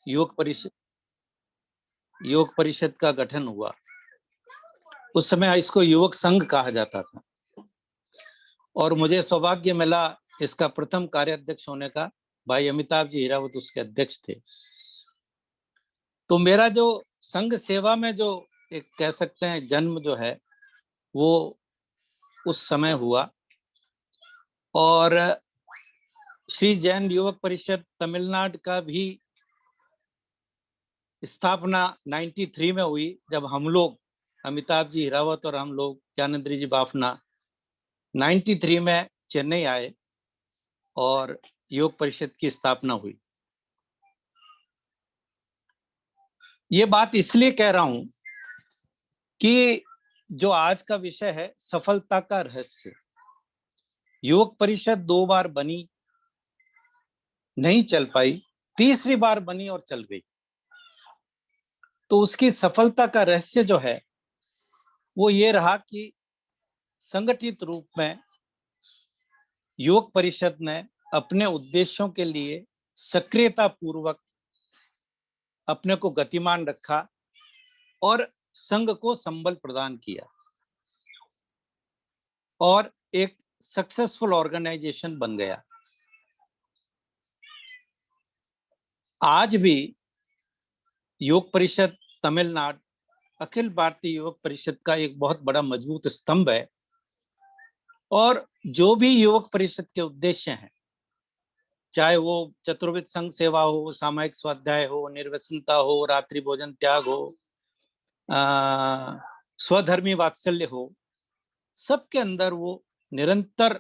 योग परिषद का गठन हुआ। उस समय इसको युवक संघ कहा जाता था और मुझे सौभाग्य मिला इसका प्रथम कार्याध्यक्ष होने का। भाई अमिताभ जी हीरावत उसके अध्यक्ष थे। तो मेरा जो संघ सेवा में जो एक कह सकते हैं जन्म जो है वो उस समय हुआ। और श्री जैन युवक परिषद तमिलनाडु का भी स्थापना 93 में हुई, जब हम लोग अमिताभ जी हीरावत और हम लोग ज्ञानेंद्र जी बाफना 93 में चेन्नई आए और योग परिषद की स्थापना हुई। ये बात इसलिए कह रहा हूं कि जो आज का विषय है सफलता का रहस्य, योग परिषद 2 बार बनी, नहीं चल पाई, तीसरी बार बनी और चल गई। तो उसकी सफलता का रहस्य जो है वो ये रहा कि संगठित रूप में योग परिषद ने अपने उद्देश्यों के लिए सक्रियता पूर्वक अपने को गतिमान रखा और संघ को संबल प्रदान किया और एक सक्सेसफुल ऑर्गेनाइजेशन बन गया। आज भी योग परिषद तमिलनाडु अखिल भारतीय योग परिषद का एक बहुत बड़ा मजबूत स्तंभ है। और जो भी योग परिषद के उद्देश्य हैं, चाहे वो चतुर्विध संघ सेवा हो, सामायिक स्वाध्याय हो, निर्व्यसनता हो, रात्रि भोजन त्याग हो, स्वधर्मी वात्सल्य हो, सबके अंदर वो निरंतर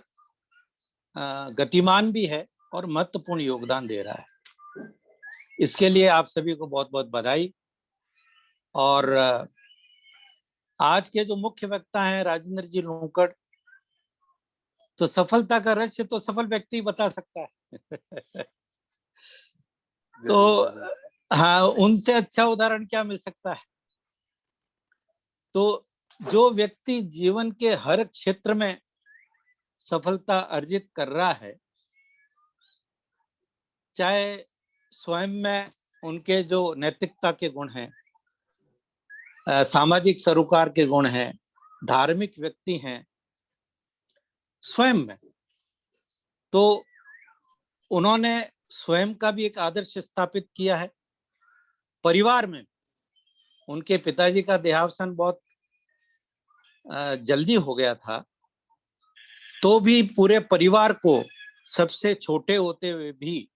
गतिमान भी है और महत्वपूर्ण योगदान दे रहा है। इसके लिए आप सभी को बहुत बहुत बधाई। और आज के जो मुख्य वक्ता हैं राजेंद्र जी लूंकड़, तो सफलता का रहस्य तो सफल व्यक्ति बता सकता है। तो हाँ, उनसे अच्छा उदाहरण क्या मिल सकता है। तो जो व्यक्ति जीवन के हर क्षेत्र में सफलता अर्जित कर रहा है, चाहे स्वयं में उनके जो नैतिकता के गुण हैं, सामाजिक सरोकार के गुण हैं, धार्मिक व्यक्ति हैं स्वयं में, तो उन्होंने स्वयं का भी एक आदर्श स्थापित किया है। परिवार में उनके पिताजी का देहावसान बहुत जल्दी हो गया था, तो भी पूरे परिवार को सबसे छोटे होते हुए भी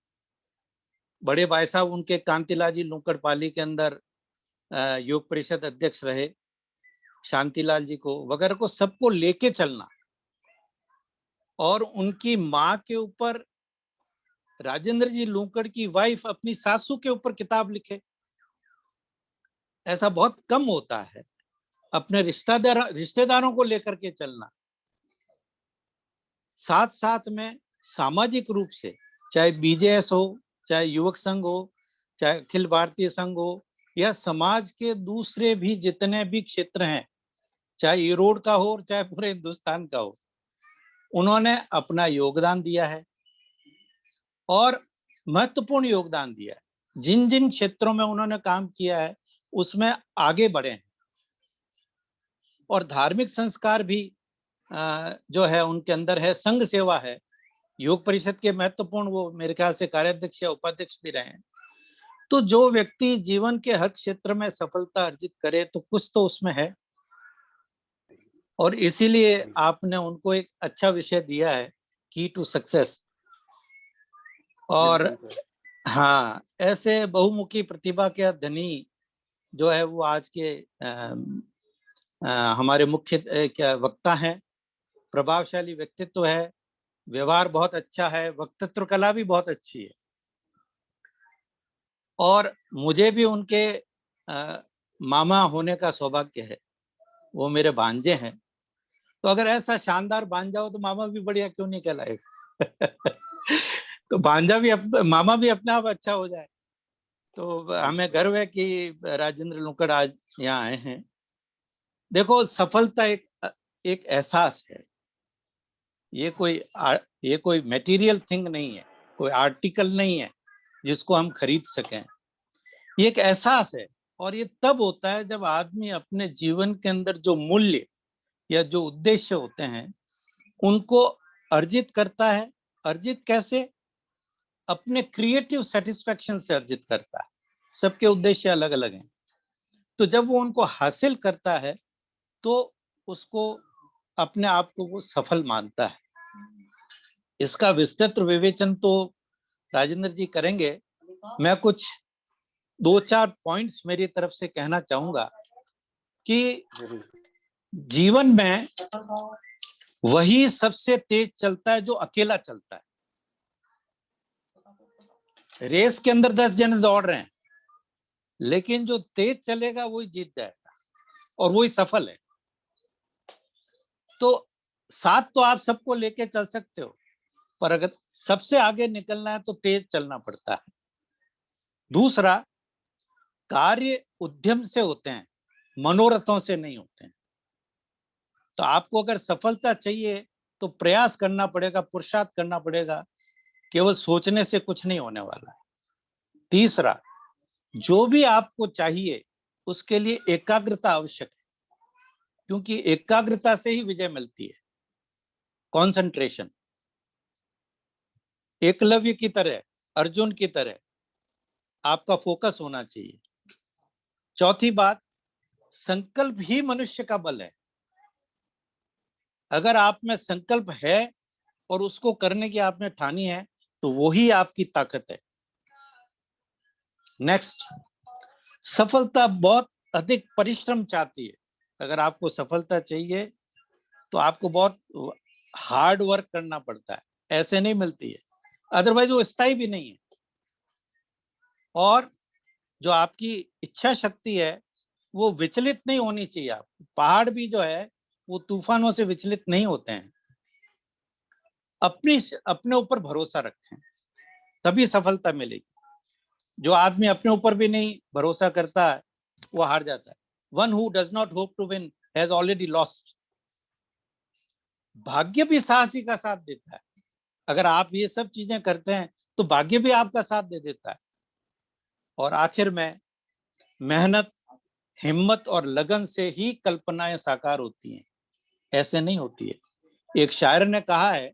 बड़े भाई साहब उनके कांतिलाल जी लूंकड़ पाली के अंदर योग परिषद अध्यक्ष रहे, शांतिलाल जी को वगैरह को सबको लेके चलना। और उनकी माँ के ऊपर राजेंद्र जी लूंकड़ की वाइफ अपनी सासू के ऊपर किताब लिखे, ऐसा बहुत कम होता है। अपने रिश्तेदारों को लेकर के चलना, साथ साथ में सामाजिक रूप से, चाहे बीजेएस हो, चाहे युवक संघ हो, चाहे अखिल भारतीय संघ हो, या समाज के दूसरे भी जितने भी क्षेत्र हैं, चाहे ईरोड का हो चाहे पूरे हिंदुस्तान का हो, उन्होंने अपना योगदान दिया है और महत्वपूर्ण योगदान दिया है। जिन जिन क्षेत्रों में उन्होंने काम किया है उसमें आगे बढ़े हैं। और धार्मिक संस्कार भी जो है उनके अंदर है, संघ सेवा है। योग परिषद के महत्वपूर्ण वो मेरे ख्याल से कार्याध्यक्ष या उपाध्यक्ष भी रहे हैं। तो जो व्यक्ति जीवन के हर क्षेत्र में सफलता अर्जित करे तो कुछ तो उसमें है, और इसीलिए आपने उनको एक अच्छा विषय दिया है, की टू सक्सेस। और हाँ, ऐसे बहुमुखी प्रतिभा के धनी जो है वो आज के हमारे मुख्य क्या वक्ता हैं। प्रभावशाली व्यक्तित्व है, व्यवहार बहुत अच्छा है, वक्तृत्व कला भी बहुत अच्छी है। और मुझे भी उनके मामा होने का सौभाग्य है, वो मेरे भांजे हैं। तो अगर ऐसा शानदार भांजा हो तो मामा भी बढ़िया क्यों नहीं कहलाएगा। तो भांजा भी मामा भी अपने आप अच्छा हो जाए। तो हमें गर्व है कि राजेंद्र लूंकड़ आज यहाँ आए हैं। देखो, सफलता एक एहसास है, ये कोई मटेरियल थिंग नहीं है, कोई आर्टिकल नहीं है जिसको हम खरीद सकें। ये एक एहसास है, और ये तब होता है जब आदमी अपने जीवन के अंदर जो मूल्य या जो उद्देश्य होते हैं उनको अर्जित करता है। अर्जित कैसे? अपने क्रिएटिव सेटिस्फेक्शन से अर्जित करता है। सबके उद्देश्य अलग अलग हैं, तो जब वो उनको हासिल करता है तो उसको अपने आप को वो सफल मानता है। इसका विस्तृत विवेचन तो राजेंद्र जी करेंगे। मैं कुछ 2-4 पॉइंट्स मेरी तरफ से कहना चाहूंगा कि जीवन में वही सबसे तेज चलता है जो अकेला चलता है। रेस के अंदर 10 जने दौड़ रहे हैं, लेकिन जो तेज चलेगा वही जीत जाएगा और वही सफल है। तो साथ तो आप सबको लेके चल सकते हो, पर अगर सबसे आगे निकलना है तो तेज चलना पड़ता है। दूसरा, कार्य उद्यम से होते हैं, मनोरथों से नहीं होते हैं। तो आपको अगर सफलता चाहिए तो प्रयास करना पड़ेगा, पुरुषार्थ करना पड़ेगा। केवल सोचने से कुछ नहीं होने वाला है। तीसरा, जो भी आपको चाहिए उसके लिए एकाग्रता आवश्यक है, क्योंकि एकाग्रता से ही विजय मिलती है। कंसंट्रेशन, एकलव्य की तरह, अर्जुन की तरह आपका फोकस होना चाहिए। चौथी बात, संकल्प ही मनुष्य का बल है। अगर आप में संकल्प है और उसको करने की आपने ठानी है तो वही आपकी ताकत है। नेक्स्ट, सफलता बहुत अधिक परिश्रम चाहती है। अगर आपको सफलता चाहिए तो आपको बहुत हार्ड वर्क करना पड़ता है, ऐसे नहीं मिलती है, अदरवाइज वो स्थायी भी नहीं है। और जो आपकी इच्छा शक्ति है वो विचलित नहीं होनी चाहिए। आप पहाड़ भी जो है वो तूफानों से विचलित नहीं होते हैं। अपने ऊपर भरोसा रखें, तभी सफलता मिलेगी। जो आदमी अपने ऊपर भी नहीं भरोसा करता है वो हार जाता है। One who does not hope to win has already lost. भाग्य भी साहसी का साथ देता है। अगर आप ये सब चीजें करते हैं तो भाग्य भी आपका साथ दे देता है। और आखिर में, मेहनत, हिम्मत और लगन से ही कल्पनाएं साकार होती हैं, ऐसे नहीं होती है। एक शायर ने कहा है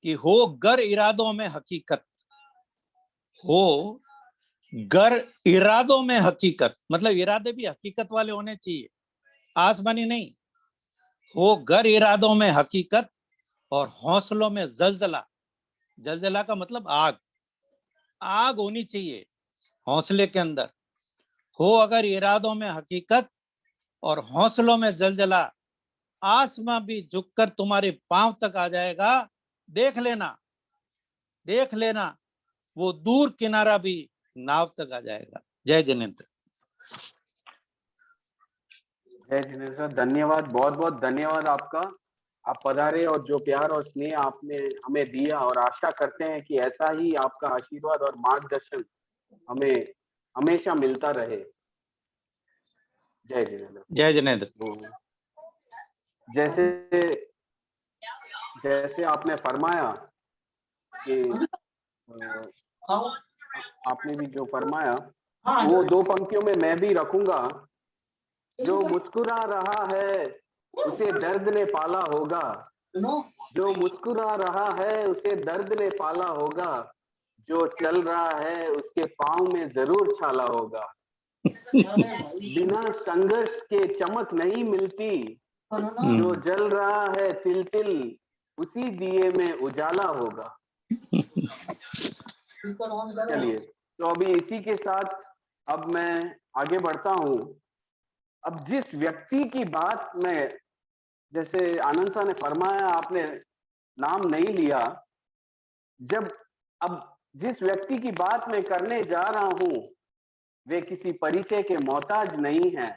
कि हो गर इरादों में हकीकत, हो गर इरादों में हकीकत, मतलब इरादे भी हकीकत वाले होने चाहिए, आसमानी नहीं। हो गर इरादों में हकीकत और हौसलों में जलजला। जलजला का मतलब आग, आग होनी चाहिए हौसले के अंदर। हो अगर इरादों में हकीकत और हौसलों में जलजला, आसमां भी झुककर तुम्हारे पांव तक आ जाएगा। देख लेना, देख लेना, वो दूर किनारा भी नाव तक आ जाएगा। जय जिनेंद्र। जय जिनेंद्र सर, धन्यवाद, बहुत बहुत धन्यवाद आपका। आप पधारे और जो प्यार और स्नेह आपने हमें दिया, और आशा करते हैं कि ऐसा ही आपका आशीर्वाद और मार्गदर्शन हमें हमेशा मिलता रहे। जय जिनेंद्र। जय जिनेंद्र। जैसे जैसे आपने फरमाया कि आपने भी जो फरमाया वो 2 पंक्तियों में मैं भी रखूंगा। जो मुस्कुरा रहा है उसे दर्द ने पाला होगा, जो मुस्कुरा रहा है उसे दर्द ने पाला होगा, जो चल रहा है उसके पांव में जरूर छाला होगा। बिना संघर्ष के चमक नहीं मिलती, जो जल रहा है तिल तिल उसी दिए में उजाला होगा। चलिए, तो अभी इसी के साथ अब मैं आगे बढ़ता हूं। अब जिस व्यक्ति की बात में, जैसे आनंद साहब ने फरमाया, आपने नाम नहीं लिया, जब अब जिस व्यक्ति की बात मैं करने जा रहा हूं वे किसी परिचय के मोहताज नहीं है।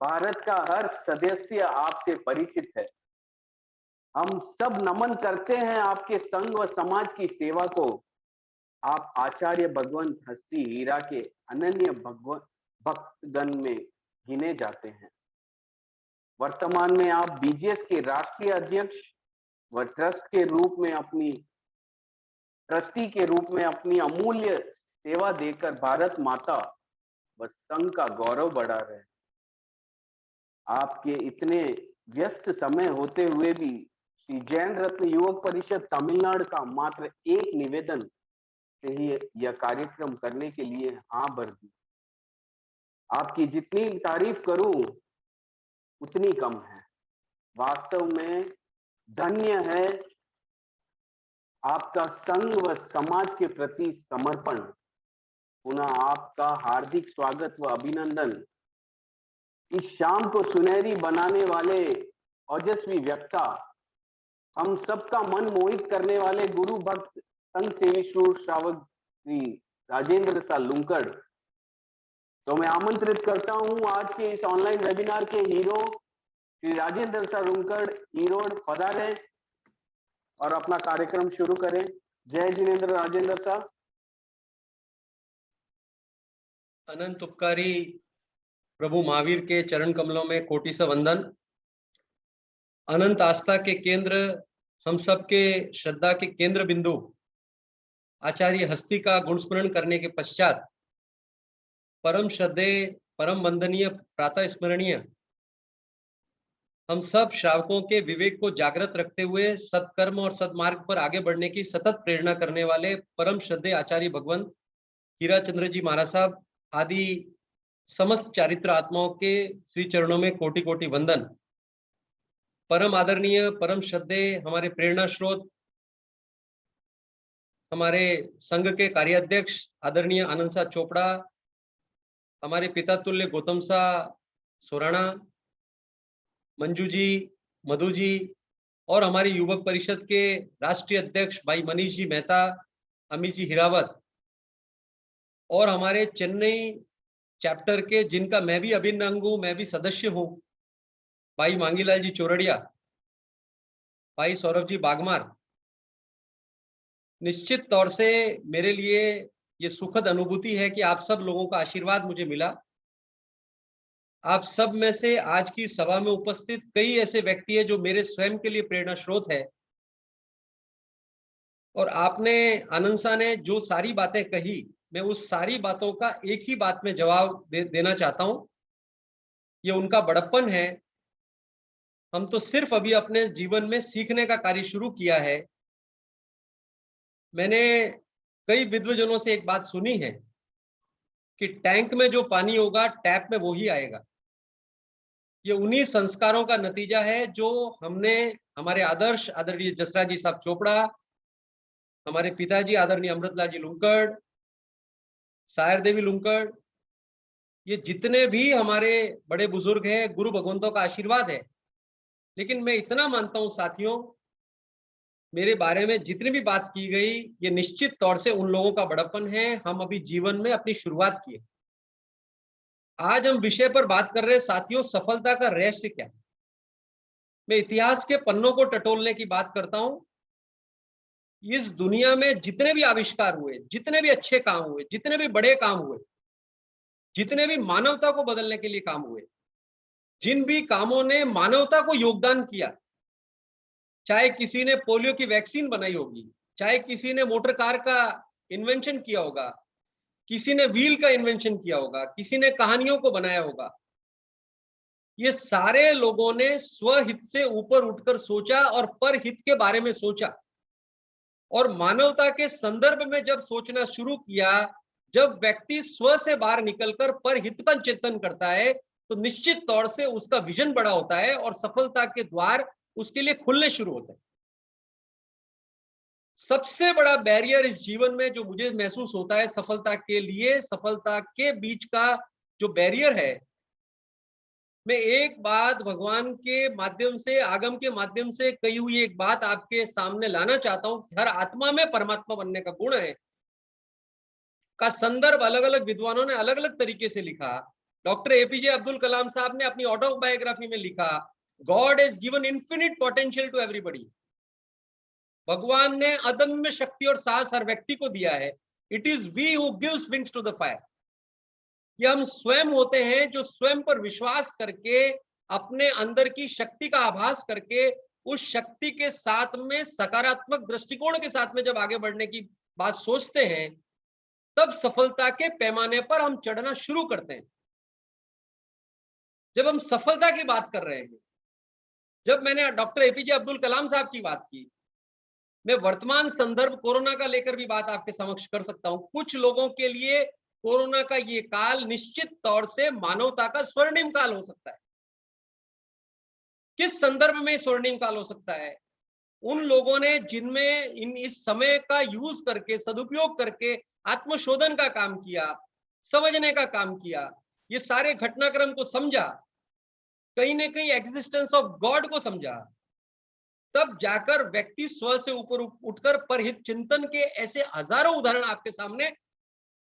भारत का हर सदस्य आपसे परिचित है। हम सब नमन करते हैं आपके संघ व समाज की सेवा को। आप आचार्य भगवंत हस्ती हीरा के अनन्य भक्तगण में गिने जाते हैं। वर्तमान में आप बीजेएस के राष्ट्रीय अध्यक्ष व ट्रस्टी के रूप में अपनी अमूल्य सेवा देकर भारत माता व संघ का गौरव बढ़ा रहे। आपके इतने व्यस्त समय होते हुए भी श्री जैन रत्न युवक परिषद तमिलनाडु का मात्र एक निवेदन से ही यह कार्यक्रम करने के लिए हाँ भर दी। आपकी जितनी तारीफ करूं उतनी कम है। वास्तव में धन्य है आपका संघ व समाज के प्रति समर्पण। पुनः आपका हार्दिक स्वागत व अभिनंदन। इस शाम को सुनहरी बनाने वाले ओजस्वी वक्ता, हम सबका मन मोहित करने वाले गुरु भक्त संघ सेवी श्रावक श्री राजेंद्र सा लुंकड़, तो मैं आमंत्रित करता हूं आज के इस ऑनलाइन वेबिनार के हीरो श्री राजेंद्र सा लुंकड़ ईरोड पधारें और अपना कार्यक्रम शुरू करें। जय जिनेन्द्र राजेंद्र सा। अनंत उपकारी प्रभु महावीर के चरण कमलों में कोटि सा वंदन। अनंत आस्था के केंद्र, हम सबके श्रद्धा के केंद्र बिंदु आचार्य हस्ती का गुणस्मरण करने के पश्चात परम श्रद्धेय, परम वंदनीय, प्रातः स्मरणीय हम सब श्रावकों के विवेक को जागृत रखते हुए सत्कर्म और सदमार्ग पर आगे बढ़ने की सतत प्रेरणा करने वाले परम श्रद्धेय आचार्य भगवंत हीरा चंद्र जी महाराज साहब आदि समस्त चारित्र आत्माओं के श्री चरणों में कोटि कोटि वंदन। परम आदरणीय, परम श्रद्धेय हमारे प्रेरणा स्रोत, हमारे संघ के कार्याध्यक्ष आदरणीय आनंद सा चोपड़ा, हमारे पिता तुल्य गौतम सा सोराणा, मंजू जी, मधु जी और हमारी युवक परिषद के राष्ट्रीय अध्यक्ष भाई मनीष जी मेहता, अमित जी हिरावत और हमारे चेन्नई चैप्टर के जिनका मैं भी अभिन्न अंग हूं, मैं भी सदस्य हूं, भाई मांगीलाल जी चोरड़िया, भाई सौरभ जी बागमार। निश्चित तौर से मेरे लिए ये सुखद अनुभूति है कि आप सब लोगों का आशीर्वाद मुझे मिला। आप सब में से आज की सभा में उपस्थित कई ऐसे व्यक्ति हैं जो मेरे स्वयं के लिए प्रेरणा स्रोत है, और आपने, आनंद सा ने जो सारी बातें कही, मैं उस सारी बातों का एक ही बात में जवाब देना चाहता हूं। ये उनका बड़प्पन है। हम तो सिर्फ अभी अपने जीवन में सीखने का कार्य शुरू किया है। मैंने कई विद्वजनों से एक बात सुनी है कि टैंक में जो पानी होगा टैप में वो ही आएगा। ये उन्हीं संस्कारों का नतीजा है जो हमने, हमारे आदर्श आदरणीय जसराज जी साहब चोपड़ा, हमारे पिताजी आदरणीय अमृतलाल जी लुंकड़, सायर देवी लुंकड़, ये जितने भी हमारे बड़े बुजुर्ग हैं, गुरु भगवंतों का आशीर्वाद है। लेकिन मैं इतना मानता हूं साथियों, मेरे बारे में जितनी भी बात की गई ये निश्चित तौर से उन लोगों का बड़प्पन है। हम अभी जीवन में अपनी शुरुआत किए। आज हम विषय पर बात कर रहे हैं साथियों, सफलता का रहस्य क्या। मैं इतिहास के पन्नों को टटोलने की बात करता हूं। इस दुनिया में जितने भी आविष्कार हुए, जितने भी अच्छे काम हुए, जितने भी बड़े काम हुए, जितने भी मानवता को बदलने के लिए काम हुए, जिन भी कामों ने मानवता को योगदान किया, चाहे किसी ने पोलियो की वैक्सीन बनाई होगी, चाहे किसी ने मोटर कार का इन्वेंशन किया होगा, किसी ने व्हील का इन्वेंशन किया होगा, किसी ने कहानियों को बनाया होगा, ये सारे लोगों ने स्वहित से ऊपर उठकर सोचा और परहित के बारे में सोचा। और मानवता के संदर्भ में जब सोचना शुरू किया, जब व्यक्ति स्व से बाहर निकलकर परहित का चिंतन करता है, तो निश्चित तौर से उसका विजन बड़ा होता है और सफलता के द्वार उसके लिए खुलने शुरू होते हैं। सबसे बड़ा बैरियर इस जीवन में जो मुझे महसूस होता है सफलता के लिए, सफलता के बीच का जो बैरियर है, मैं एक बात भगवान के माध्यम से, आगम के माध्यम से कही हुई एक बात आपके सामने लाना चाहता हूं। हर आत्मा में परमात्मा बनने का गुण है का संदर्भ अलग अलग विद्वानों ने अलग अलग तरीके से लिखा। डॉक्टर एपीजे अब्दुल कलाम साहब ने अपनी ऑटोबायोग्राफी में लिखा, God has given infinite potential to everybody. भगवान ने अदम्य शक्ति और साहस हर व्यक्ति को दिया है। It is we who gives wings to the fire. ये हम स्वयं होते हैं जो स्वयं पर विश्वास करके, अपने अंदर की शक्ति का आभास करके, उस शक्ति के साथ में सकारात्मक दृष्टिकोण के साथ में जब आगे बढ़ने की बात सोचते हैं, तब सफलता के पैमाने पर हम चढ़ना शुरू करते हैं। जब हम सफलता की बात कर रहे हैं, जब मैंने डॉक्टर एपीजे अब्दुल कलाम साहब की बात की, मैं वर्तमान संदर्भ कोरोना का लेकर भी बात आपके समक्ष कर सकता हूं। कुछ लोगों के लिए कोरोना का ये काल निश्चित तौर से मानवता का स्वर्णिम काल हो सकता है। किस संदर्भ में स्वर्णिम काल हो सकता है? उन लोगों ने जिनमें इस समय का यूज करके, सदुपयोग करके आत्मशोधन का काम किया, समझने का काम किया, ये सारे घटनाक्रम को समझा, कहीं ना कहीं एग्जिस्टेंस ऑफ गॉड को समझा, तब जाकर व्यक्ति स्व से ऊपर उठकर परहित चिंतन के ऐसे हजारों उदाहरण आपके सामने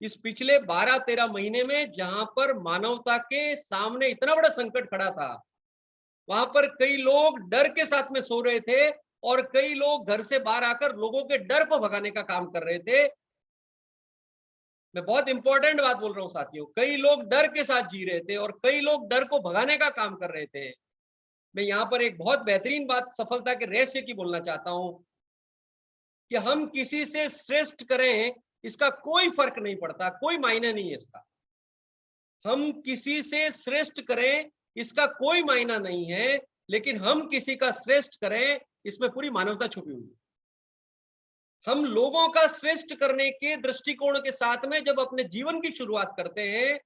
इस पिछले 12-13 महीने में, जहां पर मानवता के सामने इतना बड़ा संकट खड़ा था, वहां पर कई लोग डर के साथ में सो रहे थे और कई लोग घर से बाहर आकर लोगों के डर को भगाने का काम कर रहे थे। मैं बहुत इंपॉर्टेंट बात बोल रहा हूं साथियों, कई लोग डर के साथ जी रहे थे और कई लोग डर को भगाने का काम कर रहे थे। मैं यहां पर एक बहुत बेहतरीन बात सफलता के रहस्य की बोलना चाहता हूं कि हम किसी से श्रेष्ठ करें, इसका कोई फर्क नहीं पड़ता, कोई मायने नहीं है इसका। हम किसी से श्रेष्ठ करें इसका कोई मायना नहीं है, लेकिन हम किसी का श्रेष्ठ करें इसमें पूरी मानवता छुपी हुई है। हम लोगों का श्रेष्ठ करने के दृष्टिकोण के साथ में जब अपने जीवन की शुरुआत करते हैं,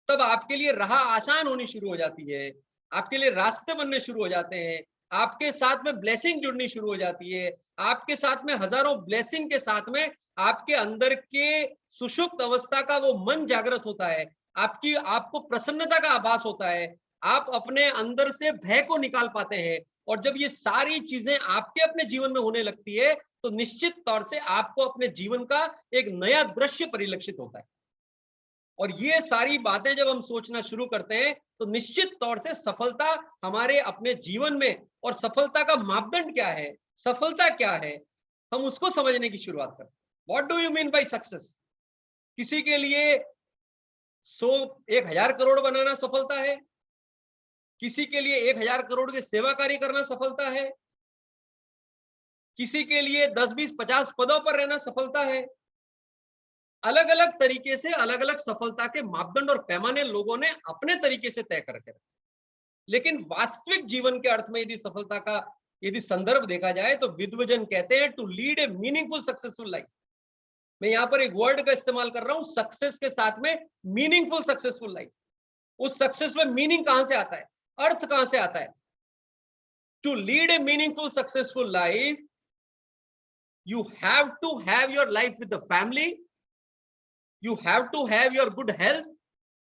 तब आपके लिए राह आसान होनी शुरू हो जाती है, आपके लिए रास्ते बनने शुरू हो जाते हैं, आपके साथ में ब्लेसिंग जुड़नी शुरू हो जाती है, आपके साथ में हजारों ब्लेसिंग के साथ में आपके अंदर के सुषुप्त अवस्था का वो मन जागृत होता है, आपको प्रसन्नता का आभास होता है, आप अपने अंदर से भय को निकाल पाते हैं। और जब ये सारी चीजें आपके अपने जीवन में होने लगती है, तो निश्चित तौर से आपको अपने जीवन का एक नया दृश्य परिलक्षित होता है। और ये सारी बातें जब हम सोचना शुरू करते हैं, तो निश्चित तौर से सफलता हमारे अपने जीवन में, और सफलता का मापदंड क्या है, सफलता क्या है, हम उसको समझने की शुरुआत करते हैं। What do you mean by success? किसी के लिए 1,000 करोड़ बनाना सफलता है, किसी के लिए 1,000 करोड़ की सेवा कार्य करना सफलता है, किसी के लिए 10, 20, 50 पदों पर रहना सफलता है। अलग अलग तरीके से अलग अलग सफलता के मापदंड और पैमाने लोगों ने अपने तरीके से तय करके रखे। लेकिन वास्तविक जीवन के अर्थ में यदि सफलता का यदि संदर्भ देखा जाए, तो विद्वजन कहते हैं to lead a meaningful successful life. मैं यहां पर एक वर्ड का इस्तेमाल कर रहा हूं, सक्सेस के साथ में मीनिंगफुल सक्सेसफुल लाइफ। उस सक्सेस में मीनिंग कहां से आता है, अर्थ कहां से आता है? To lead a meaningful successful life, you have to have your life with the family, you have to have your good health,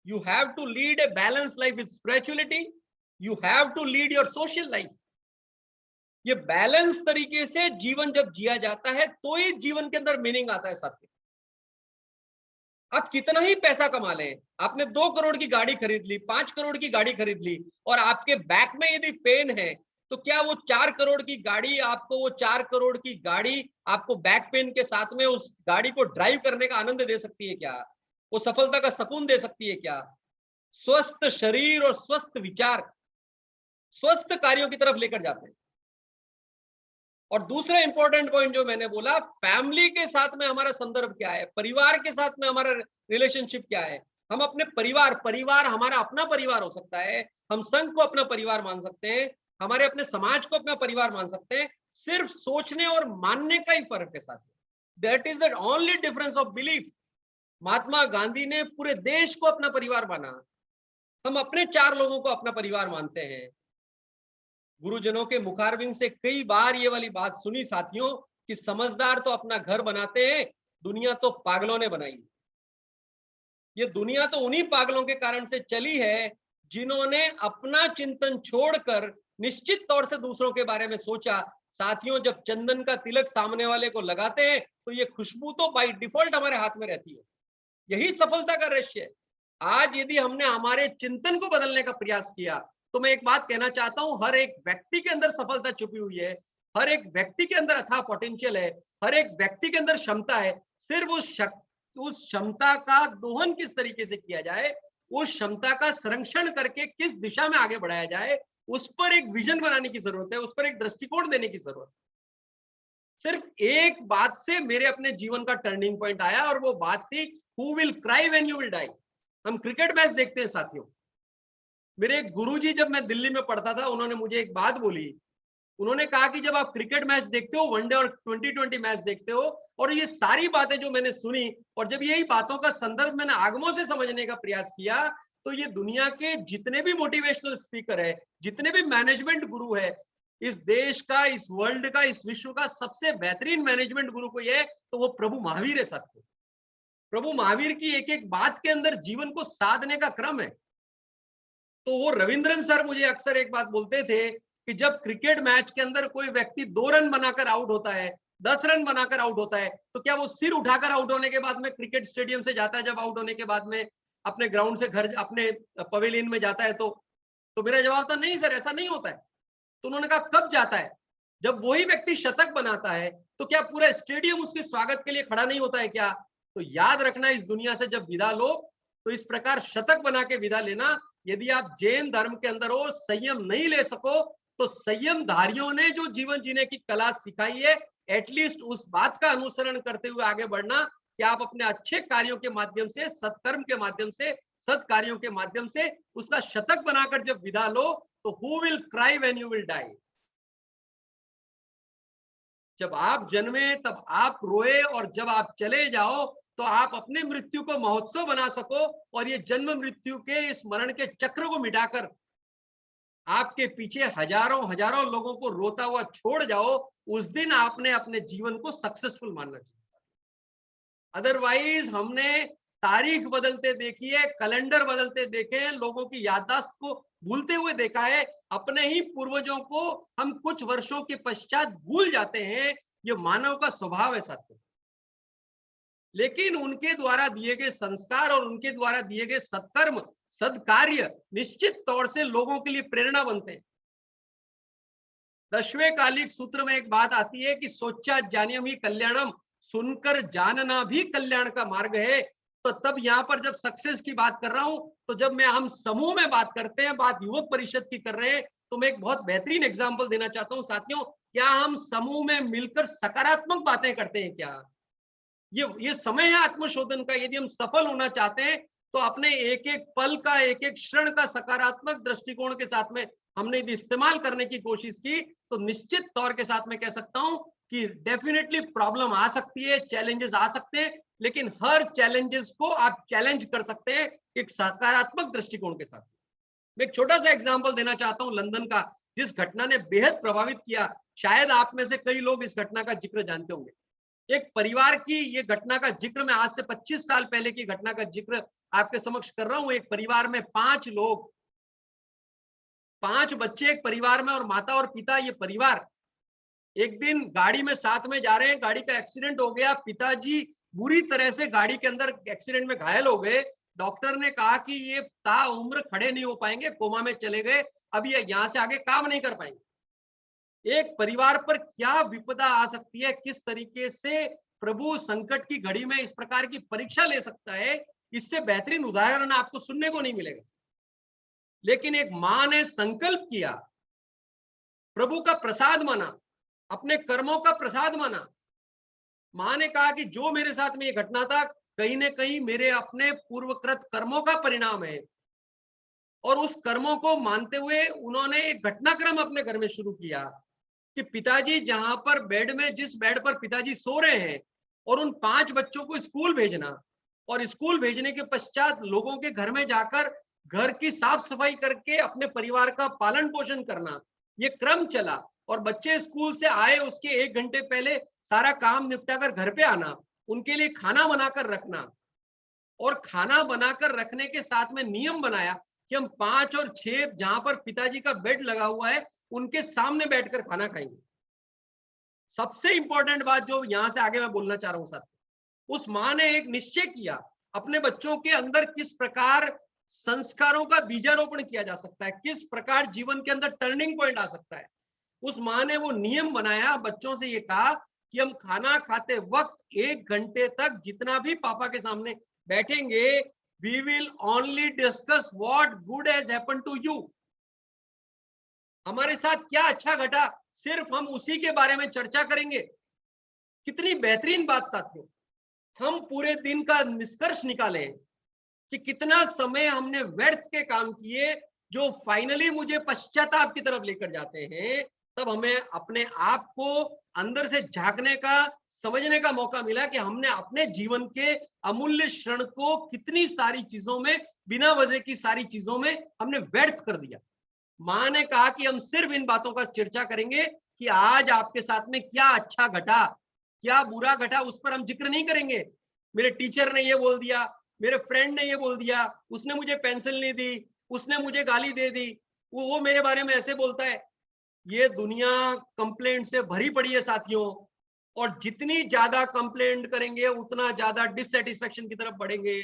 you have to lead a balanced life with spirituality, you have to lead your social life। ये balance तरीके से जीवन जब जिया जाता है, तो ही जीवन के अंदर मीनिंग आता है साथी। आप कितना ही पैसा कमा लें, आपने 2 करोड़ की गाड़ी खरीद ली, 5 करोड़ की गाड़ी खरीद ली, और आपके बैक में यदि पेन है, तो क्या वो 4 करोड़ की गाड़ी आपको बैक पेन के साथ में उस गाड़ी को ड्राइव करने का आनंद दे सकती है क्या? वो सफलता का सुकून दे सकती है क्या? स्वस्थ शरीर और स्वस्थ विचार स्वस्थ कार्यों की तरफ लेकर जाते हैं। और दूसरा इंपॉर्टेंट पॉइंट जो मैंने बोला, फैमिली के साथ में हमारा संदर्भ क्या है, परिवार के साथ में हमारा रिलेशनशिप क्या है। हम अपने परिवार हमारा अपना परिवार हो सकता है, हम संघ को अपना परिवार मान सकते हैं, हमारे अपने समाज को अपना परिवार मान सकते हैं। सिर्फ सोचने और मानने का ही फर्क है साथ में। That is the only difference of belief. Mahatma Gandhi ने पूरे देश को अपना परिवार माना, हम अपने 4 लोगों को अपना परिवार मानते हैं। गुरुजनों के मुखारबिंद से कई बार ये वाली बात सुनी साथियों, कि समझदार तो अपना घर बनाते हैं, दुनिया तो पागलों ने बनाई। ये दुनिया तो उन्हीं पागलों के कारण से चली है, जिन्होंने अपना चिंतन छोड़कर निश्चित तौर से दूसरों के बारे में सोचा। साथियों, जब चंदन का तिलक सामने वाले को लगाते हैं, तो ये खुशबू तो बाय डिफॉल्ट हमारे हाथ में रहती है। यही सफलता का रहस्य है। आज यदि हमने हमारे चिंतन को बदलने का प्रयास किया, तो मैं एक बात कहना चाहता हूं, हर एक व्यक्ति के अंदर सफलता छुपी हुई है, हर एक व्यक्ति के अंदर अथाह पोटेंशियल है, हर एक व्यक्ति के अंदर क्षमता है। सिर्फ उस क्षमता का दोहन किस तरीके से किया जाए, उस क्षमता का संरक्षण करके किस दिशा में आगे बढ़ाया जाए, उस पर एक विजन बनाने की जरूरत है, उस पर एक दृष्टिकोण देने की जरूरत है। सिर्फ एक बात से मेरे अपने जीवन का टर्निंग पॉइंट आया, और वो बात थी who will cry when you will die. हम क्रिकेट मैच देखते हैं साथियों। मेरे एक गुरुजी जब मैं दिल्ली में पढ़ता था, उन्होंने मुझे एक बात बोली। उन्होंने कहा कि जब आप क्रिकेट मैच देखते हो, वनडे और 2020 मैच देखते हो, और ये सारी बातें जो मैंने सुनी, और जब यही बातों का संदर्भ मैंने आगमों से समझने का प्रयास किया, तो ये दुनिया के जितने भी मोटिवेशनल स्पीकर है, जितने भी मैनेजमेंट गुरु है, इस देश का, इस वर्ल्ड का, इस विश्व का सबसे बेहतरीन मैनेजमेंट गुरु कोई है तो वो प्रभु महावीर है साथियों। प्रभु महावीर की एक एक बात के अंदर जीवन को साधने का क्रम है। तो वो रविंद्रन सर मुझे अक्सर एक बात बोलते थे कि जब क्रिकेट मैच के अंदर कोई व्यक्ति 2 रन बनाकर आउट होता है, 10 रन बनाकर आउट होता है, तो क्या वो सिर उठाकर आउट होने के बाद में क्रिकेट स्टेडियम से जाता है? जब आउट होने के बाद में अपने ग्राउंड से घर, अपने पवेलियन में जाता है, तो मेरा जवाब था नहीं सर, ऐसा नहीं होता है। तो उन्होंने कहा कब जाता है? जब वही व्यक्ति शतक बनाता है, तो क्या पूरा स्टेडियम उसके स्वागत के लिए खड़ा नहीं होता है क्या? तो याद रखना, इस दुनिया से जब विदा लो तो इस प्रकार शतक बना के विदा लेना। यदि आप जैन धर्म के अंदर हो, संयम नहीं ले सको, तो संयम धारियों ने जो जीवन जीने की कला सिखाई है, एटलीस्ट उस बात का अनुसरण करते हुए आगे बढ़ना कि आप अपने अच्छे कार्यों के माध्यम से, सत्कर्म के माध्यम से, सत् कार्यों के माध्यम से उसका शतक बनाकर जब विदा लो, तो who will cry when you will die. जब आप जन्मे तब आप रोए, और जब आप चले जाओ तो आप अपने मृत्यु को महोत्सव बना सको, और ये जन्म मृत्यु के इस मरण के चक्र को मिटाकर आपके पीछे हजारों हजारों लोगों को रोता हुआ छोड़ जाओ। उस दिन आपने अपने जीवन को सक्सेसफुल मानना चाहिए। अदरवाइज हमने तारीख बदलते देखी है, कैलेंडर बदलते देखे हैं, लोगों की याददाश्त को भूलते हुए देखा है, अपने ही पूर्वजों को हम कुछ वर्षों के पश्चात भूल जाते हैं। ये मानव का स्वभाव है साथियों। लेकिन उनके द्वारा दिए गए संस्कार और उनके द्वारा दिए गए सत्कर्म, सद्कार्य निश्चित तौर से लोगों के लिए प्रेरणा बनते हैं। 10वें कालिक सूत्र में एक बात आती है कि सोचा ज्ञानियम ही कल्याणम, सुनकर जानना भी कल्याण का मार्ग है। तो तब यहां पर जब सक्सेस की बात कर रहा हूं, तो जब हम समूह में बात करते हैं, बात युवक परिषद की कर रहे हैं, तो मैं एक बहुत बेहतरीन एग्जांपल देना चाहता हूं साथियों। क्या हम समूह में मिलकर सकारात्मक बातें करते हैं क्या? ये समय है आत्मशोधन का। यदि हम सफल होना चाहते हैं तो अपने एक एक पल का, एक एक क्षण का सकारात्मक दृष्टिकोण के साथ में हमने यदि इस्तेमाल करने की कोशिश की, तो निश्चित तौर के साथ मैं कह सकता हूं कि डेफिनेटली प्रॉब्लम आ सकती है, चैलेंजेस आ सकते हैं, लेकिन हर चैलेंजेस को आप चैलेंज कर सकते हैं एक सकारात्मक दृष्टिकोण के साथ। मैं एक छोटा सा एग्जांपल देना चाहता हूं लंदन का, जिस घटना ने बेहद प्रभावित किया। शायद आप में से कई लोग इस घटना का जिक्र जानते होंगे। एक परिवार की ये घटना का जिक्र मैं आज से 25 साल पहले की घटना का जिक्र आपके समक्ष कर रहा हूं। एक परिवार में 5 लोग, 5 बच्चे एक परिवार में, और माता और पिता। ये परिवार एक दिन गाड़ी में साथ में जा रहे हैं, गाड़ी का एक्सीडेंट हो गया, पिताजी बुरी तरह से गाड़ी के अंदर एक्सीडेंट में घायल हो गए। डॉक्टर ने कहा कि ये ताउम्र खड़े नहीं हो पाएंगे, कोमा में चले गए, अब ये यहां से आगे काम नहीं कर पाएंगे। एक परिवार पर क्या विपदा आ सकती है, किस तरीके से प्रभु संकट की घड़ी में इस प्रकार की परीक्षा ले सकता है, इससे बेहतरीन उदाहरण आपको सुनने को नहीं मिलेगा। लेकिन एक मां ने संकल्प किया, प्रभु का प्रसाद माना, अपने कर्मों का प्रसाद माना। मां ने कहा कि जो मेरे साथ में ये घटना था, कहीं ना कहीं मेरे अपने पूर्वकृत कर्मों का परिणाम है। और उस कर्मों को मानते हुए उन्होंने एक घटनाक्रम अपने घर में शुरू किया कि पिताजी जहां पर बेड में, जिस बेड पर पिताजी सो रहे हैं, और उन 5 बच्चों को स्कूल भेजना, और स्कूल भेजने के पश्चात लोगों के घर में जाकर घर की साफ सफाई करके अपने परिवार का पालन पोषण करना, ये क्रम चला। और बच्चे स्कूल से आए उसके 1 घंटे पहले सारा काम निपटाकर घर पे आना, उनके लिए खाना बनाकर रखना, और खाना बनाकर रखने के साथ में नियम बनाया कि हम 5 और 6 जहां पर पिताजी का बेड लगा हुआ है, उनके सामने बैठकर खाना खाएंगे। सबसे इंपॉर्टेंट बात जो यहां से आगे मैं बोलना चाह रहा हूं साथ, उस मां ने एक निश्चय किया अपने बच्चों के अंदर किस प्रकार संस्कारों का बीजारोपण किया जा सकता है, किस प्रकार जीवन के अंदर टर्निंग पॉइंट आ सकता है। उस मां ने वो नियम बनाया, बच्चों से ये कहा कि हम खाना खाते वक्त 1 घंटे तक जितना भी पापा के सामने बैठेंगे, we will only discuss what good has happened to you. हमारे साथ क्या अच्छा घटा, सिर्फ हम उसी के बारे में चर्चा करेंगे। कितनी बेहतरीन बात साथियों। हम पूरे दिन का निष्कर्ष निकालें कि कितना समय हमने व्यर्थ के काम किए जो फाइनली मुझे पश्चाताप की तरफ लेकर जाते हैं, तब हमें अपने आप को अंदर से झांकने का, समझने का मौका मिला कि हमने अपने जीवन के अमूल्य क्षण को कितनी सारी चीजों में, बिना वजह की सारी चीजों में हमने व्यर्थ कर दिया। माँ ने कहा कि हम सिर्फ इन बातों का चर्चा करेंगे कि आज आपके साथ में क्या अच्छा घटा, क्या बुरा घटा, उस पर हम जिक्र नहीं करेंगे। मेरे टीचर ने ये बोल दिया, मेरे फ्रेंड ने ये बोल दिया, उसने मुझे पेंसिल नहीं दी, उसने मुझे गाली दे दी, वो मेरे बारे में ऐसे बोलता है। ये दुनिया कंप्लेंट से भरी पड़ी है साथियों, और जितनी ज्यादा कंप्लेंट करेंगे उतना ज्यादा डिससेटिस्फेक्शन की तरफ बढ़ेंगे,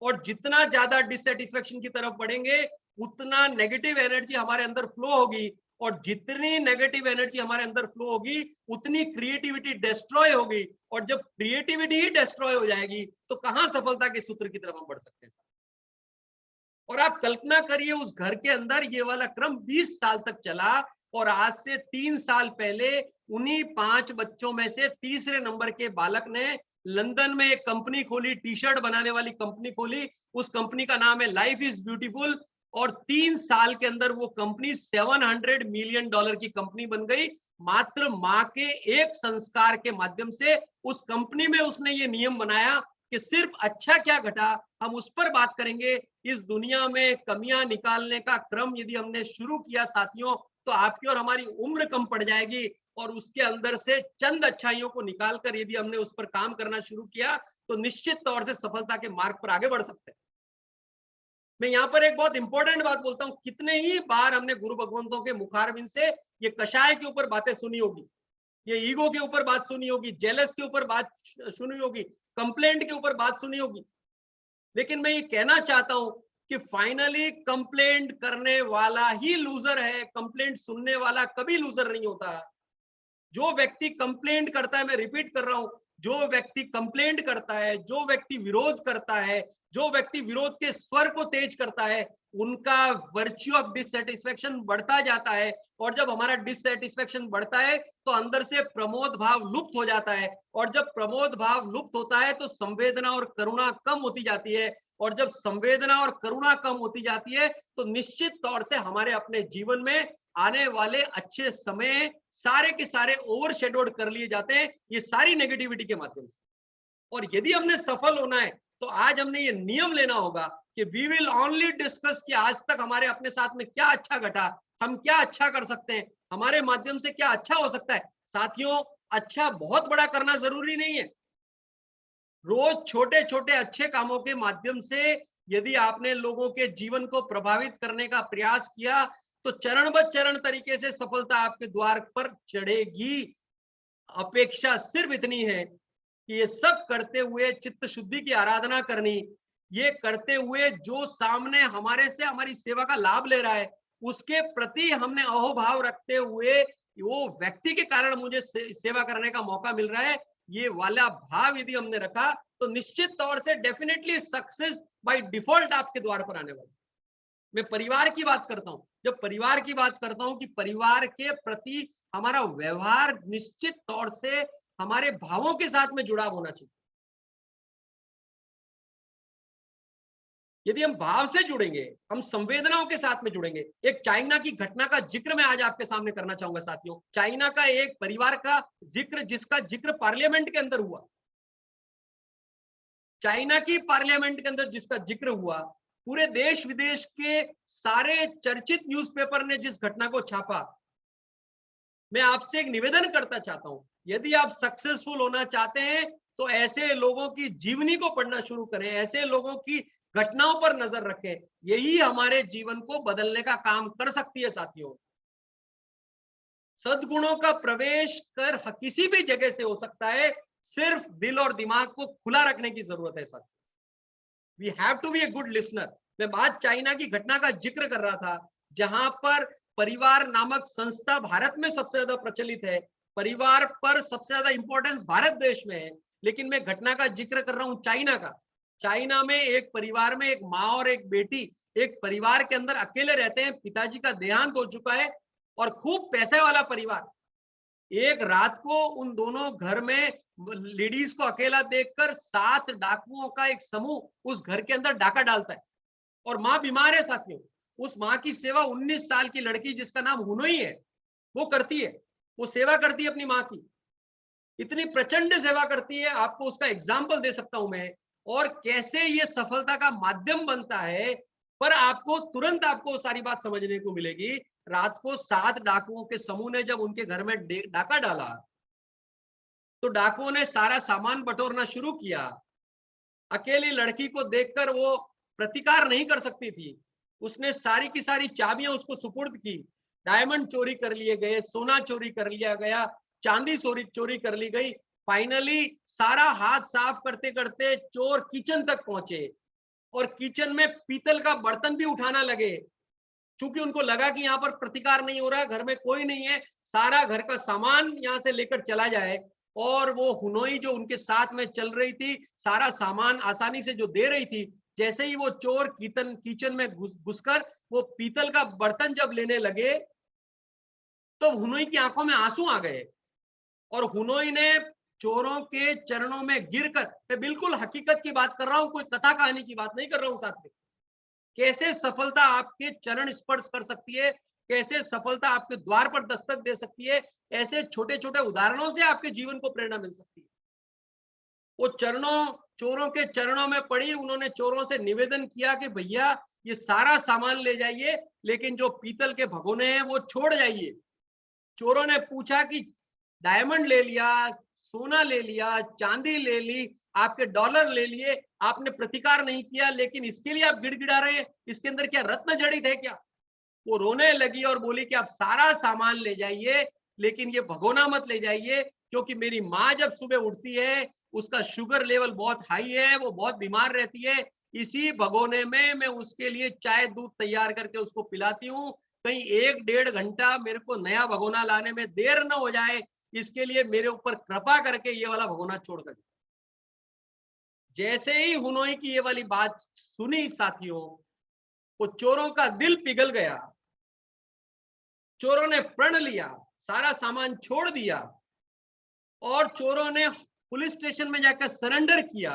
और जितना ज्यादा डिससेटिस्फेक्शन की तरफ बढ़ेंगे उतना नेगेटिव एनर्जी हमारे अंदर फ्लो होगी, और जितनी नेगेटिव एनर्जी हमारे अंदर फ्लो होगी उतनी क्रिएटिविटी डिस्ट्रॉय होगी, और जब क्रिएटिविटी ही डिस्ट्रॉय हो जाएगी तो कहां सफलता के सूत्र की तरफ हम बढ़ सकते हैं। और आप कल्पना करिए उस घर के अंदर ये वाला क्रम 20 साल तक चला, और आज से 3 साल पहले उन्हीं 5 बच्चों में से तीसरे नंबर के बालक ने लंदन में एक कंपनी खोली, टी शर्ट बनाने वाली कंपनी खोली। उस कंपनी का नाम है लाइफ इज ब्यूटीफुल, और 3 साल के अंदर वो कंपनी $700 मिलियन की कंपनी बन गई। मात्र माँ के एक संस्कार के माध्यम से उस कंपनी में उसने ये नियम बनाया कि सिर्फ अच्छा क्या घटा हम उस पर बात करेंगे। इस दुनिया में कमियां निकालने का क्रम यदि हमने शुरू किया साथियों, तो आपकी और हमारी उम्र कम पड़ जाएगी, और उसके अंदर से चंद अच्छाइयों को निकालकर यदि हमने उस पर काम करना शुरू किया तो निश्चित तौर से सफलता के मार्ग पर आगे बढ़ सकते हैं। मैं यहाँ पर एक बहुत इंपॉर्टेंट बात बोलता हूँ, कितने ही बार हमने गुरु भगवंतों के मुखारबिंद से ये कषाय के ऊपर बातें सुनी होगी, ये ईगो के ऊपर बात सुनी होगी, जेलस के ऊपर बात सुनी होगी, कंप्लेंट के ऊपर बात सुनी होगी। लेकिन मैं ये कहना चाहता हूं कि फाइनली कंप्लेंट करने वाला ही लूजर है, कंप्लेंट सुनने वाला कभी लूजर नहीं होता। जो व्यक्ति कंप्लेंट करता है, मैं रिपीट कर रहा हूं, जो व्यक्ति कंप्लेंट करता है, जो व्यक्ति विरोध करता है, जो व्यक्ति विरोध के स्वर को तेज करता है, उनका वर्च्यू ऑफ डिससेटिस्फेक्शन बढ़ता जाता है। और जब हमारा डिससेटिस्फेक्शन बढ़ता है तो अंदर से प्रमोद भाव लुप्त हो जाता है, और जब प्रमोद भाव लुप्त होता है तो संवेदना और करुणा कम होती जाती है, और जब संवेदना और करुणा कम होती जाती है तो निश्चित तौर से हमारे अपने जीवन में आने वाले अच्छे समय सारे के सारे ओवरशैडोड कर लिए जाते हैं ये सारी नेगेटिविटी के माध्यम से। और यदि हमने सफल होना है तो आज हमने ये नियम लेना होगा कि वी विल ओनली डिस्कस कि आज तक हमारे अपने साथ में क्या अच्छा घटा, हम क्या अच्छा कर सकते हैं, हमारे माध्यम से क्या अच्छा हो सकता है। साथियों, अच्छा बहुत बड़ा करना जरूरी नहीं है। रोज छोटे छोटे अच्छे कामों के माध्यम से यदि आपने लोगों के जीवन को प्रभावित करने का प्रयास किया तो चरण ब चरण तरीके से सफलता आपके द्वार पर चढ़ेगी। अपेक्षा सिर्फ इतनी है कि ये सब करते हुए चित्त शुद्धि की आराधना करनी, ये करते हुए जो सामने हमारे से हमारी सेवा का लाभ ले रहा है उसके प्रति हमने अहोभाव रखते हुए वो व्यक्ति के कारण मुझे सेवा करने का मौका मिल रहा है, ये वाला भाव यदि हमने रखा तो निश्चित तौर से डेफिनेटली सक्सेस बाय डिफॉल्ट आपके द्वार पर आने वाली। मैं परिवार की बात करता हूं, जब परिवार की बात करता हूं कि परिवार के प्रति हमारा व्यवहार निश्चित तौर से हमारे भावों के साथ में जुड़ाव होना चाहिए। यदि हम भाव से जुड़ेंगे, हम संवेदनाओं के साथ में जुड़ेंगे। एक चाइना की घटना का जिक्र मैं आज आपके सामने करना चाहूंगा साथियों। चाइना का एक परिवार का जिक्र जिसका जिक्र पार्लियामेंट के अंदर हुआ, चाइना की पार्लियामेंट के अंदर जिसका जिक्र हुआ, पूरे देश विदेश के सारे चर्चित न्यूज़पेपर ने जिस घटना को छापा, मैं आपसे एक निवेदन करना चाहता हूं, यदि आप सक्सेसफुल होना चाहते हैं तो ऐसे लोगों की जीवनी को पढ़ना शुरू करें, ऐसे लोगों की घटनाओं पर नजर रखें। यही हमारे जीवन को बदलने का काम कर सकती है साथियों। सद्गुणों का प्रवेश कर किसी भी जगह से हो सकता है, सिर्फ दिल और दिमाग को खुला रखने की जरूरत है साथियों। We have to be a good listener. मैं बात चाइना की घटना का जिक्र कर रहा था, जहां पर परिवार नामक संस्था भारत में सबसे ज्यादा प्रचलित है, परिवार पर सबसे ज्यादा इंपॉर्टेंस भारत देश में है, लेकिन मैं घटना का जिक्र कर रहा हूं चाइना का। चाइना में एक परिवार में एक माँ और एक बेटी एक परिवार के अंदर अकेले रहते हैं, पिताजी का देहांत हो चुका है और खूब पैसे वाला परिवार। एक रात को उन दोनों घर में लेडीज को अकेला देखकर 7 डाकुओं का एक समूह उस घर के अंदर डाका डालता है, और माँ बीमार है साथियों। उस माँ की सेवा 19 साल की लड़की जिसका नाम हुनोई है वो करती है, वो सेवा करती है अपनी माँ की, इतनी प्रचंड सेवा करती है। आपको उसका एग्जाम्पल दे सकता हूं मैं, और कैसे ये सफलता का माध्यम बनता है। पर आपको तुरंत आपको सारी बात समझने को मिलेगी। रात को 7 डाकुओं के समूह ने जब उनके घर में डाका डाला, तो डाकुओं ने सारा सामान बटोरना शुरू किया। अकेली लड़की को देखकर वो प्रतिकार नहीं कर सकती थी, उसने सारी की सारी चाबियां उसको सुपुर्द की। डायमंड चोरी कर लिए गए, सोना चोरी कर लिया गया, चांदी चोरी कर ली गई। फाइनली सारा हाथ साफ करते करते चोर किचन तक पहुंचे, और किचन में पीतल का बर्तन भी उठाना लगे, क्योंकि उनको लगा कि यहाँ पर प्रतिकार नहीं हो रहा है, घर में कोई नहीं है, सारा घर का सामान यहाँ से लेकर चला जाए। और वो हुनोई जो उनके साथ में चल रही थी, सारा सामान आसानी से जो दे रही थी, जैसे ही वो चोर किचन में घुसकर वो पीतल का बर्तन जब लेने लगे, तो हुनोई की आंखों में आंसू आ गए, और हुनोई ने चोरों के चरणों में गिरकर, मैं बिल्कुल हकीकत की बात कर रहा हूं, कोई कथा कहानी की बात नहीं कर रहा हूं साथ में, कैसे सफलता आपके चरण स्पर्श कर सकती है, कैसे सफलता आपके द्वार पर दस्तक दे सकती है, ऐसे छोटे छोटे उदाहरणों से आपके जीवन को प्रेरणा मिल सकती है। वो चोरों के चरणों में पड़ी, उन्होंने चोरों से निवेदन किया कि भैया ये सारा सामान ले जाइए, लेकिन जो पीतल के भगोने हैं वो छोड़ जाइए। चोरों ने पूछा कि डायमंड ले लिया, सोना ले लिया, चांदी ले ली, आपके डॉलर ले लिए, आपने प्रतिकार नहीं किया, लेकिन इसके लिए आप गिड़गिड़ा रहे हैं, इसके अंदर क्या रत्न जड़ित है क्या? वो रोने लगी और बोली कि आप सारा सामान ले जाइए, लेकिन ये भगोना मत ले जाइए, क्योंकि मेरी माँ जब सुबह उठती है उसका शुगर लेवल बहुत हाई है, वो बहुत बीमार रहती है, इसी भगोने में मैं उसके लिए चाय दूध तैयार करके उसको पिलाती हूँ। कहीं 1-1.5 घंटा मेरे को नया भगोना लाने में देर न हो जाए, इसके लिए मेरे ऊपर कृपा करके ये वाला भगोना छोड़ कर। जैसे ही हुनोई की ये वाली बात सुनी साथियों, वो चोरों का दिल पिघल गया, चोरों ने प्रण लिया, सारा सामान छोड़ दिया, और चोरों ने पुलिस स्टेशन में जाकर सरेंडर किया,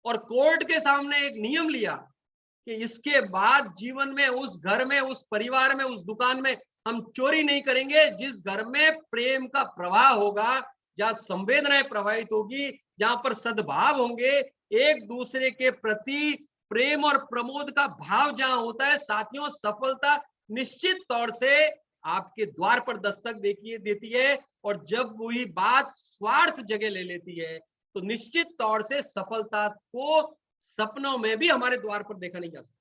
और कोर्ट के सामने एक नियम लिया कि इसके बाद जीवन में उस घर में, उस परिवार में, उस दुकान में हम चोरी नहीं करेंगे। जिस घर में प्रेम का प्रवाह होगा, जहां संवेदनाएं प्रवाहित होगी, जहां पर सद्भाव होंगे, एक दूसरे के प्रति प्रेम और प्रमोद का भाव जहां होता है साथियों, सफलता निश्चित तौर से आपके द्वार पर दस्तक देती है। और जब वही बात स्वार्थ जगह ले लेती है, तो निश्चित तौर से सफलता को सपनों में भी हमारे द्वार पर देखा नहीं जा सकता।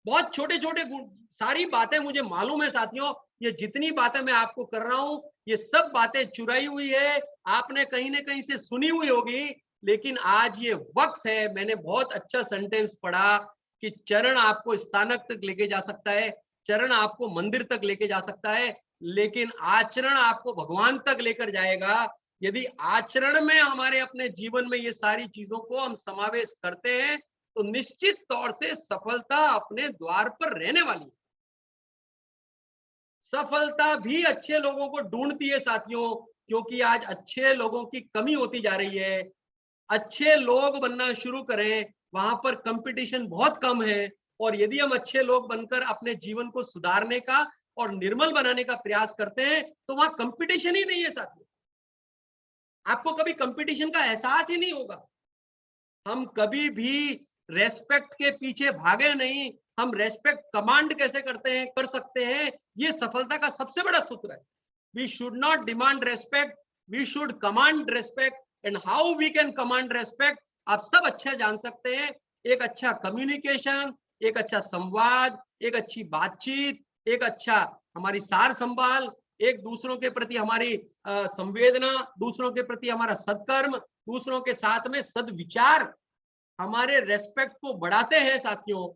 बहुत छोटे छोटे सारी बातें मुझे मालूम है साथियों, ये जितनी बातें मैं आपको कर रहा हूं, ये सब बातें चुराई हुई है, आपने कहीं ना कहीं से सुनी हुई होगी, लेकिन आज ये वक्त है। मैंने बहुत अच्छा सेंटेंस पढ़ा कि चरण आपको स्थानक तक लेके जा सकता है, चरण आपको मंदिर तक लेके जा सकता है, लेकिन आचरण आपको भगवान तक लेकर जाएगा। यदि आचरण में हमारे अपने जीवन में ये सारी चीजों को हम समावेश करते हैं, तो निश्चित तौर से सफलता अपने द्वार पर रहने वाली है। सफलता भी अच्छे लोगों को ढूंढती है साथियों, क्योंकि आज अच्छे लोगों की कमी होती जा रही है। अच्छे लोग बनना शुरू करें, वहां पर कंपटीशन बहुत कम है, और यदि हम अच्छे लोग बनकर अपने जीवन को सुधारने का और निर्मल बनाने का प्रयास करते हैं, तो वहां कंपटीशन ही नहीं है साथियों। आपको कभी कंपटीशन का एहसास ही नहीं होगा। हम कभी भी रेस्पेक्ट के पीछे भागे नहीं, हम रेस्पेक्ट कमांड कैसे कर सकते हैं, ये सफलता का सबसे बड़ा सूत्र है। We should not demand respect, we should command respect. And how we can command respect, आप सब अच्छा जान सकते हैं। एक अच्छा कम्युनिकेशन, एक अच्छा संवाद, एक अच्छी बातचीत, एक अच्छा हमारी सार संभाल, एक दूसरों के प्रति हमारी संवेदना, दूसरों के प्रति हमारा सत्कर्म, दूसरों के साथ में सद्विचार हमारे रेस्पेक्ट को बढ़ाते हैं साथियों।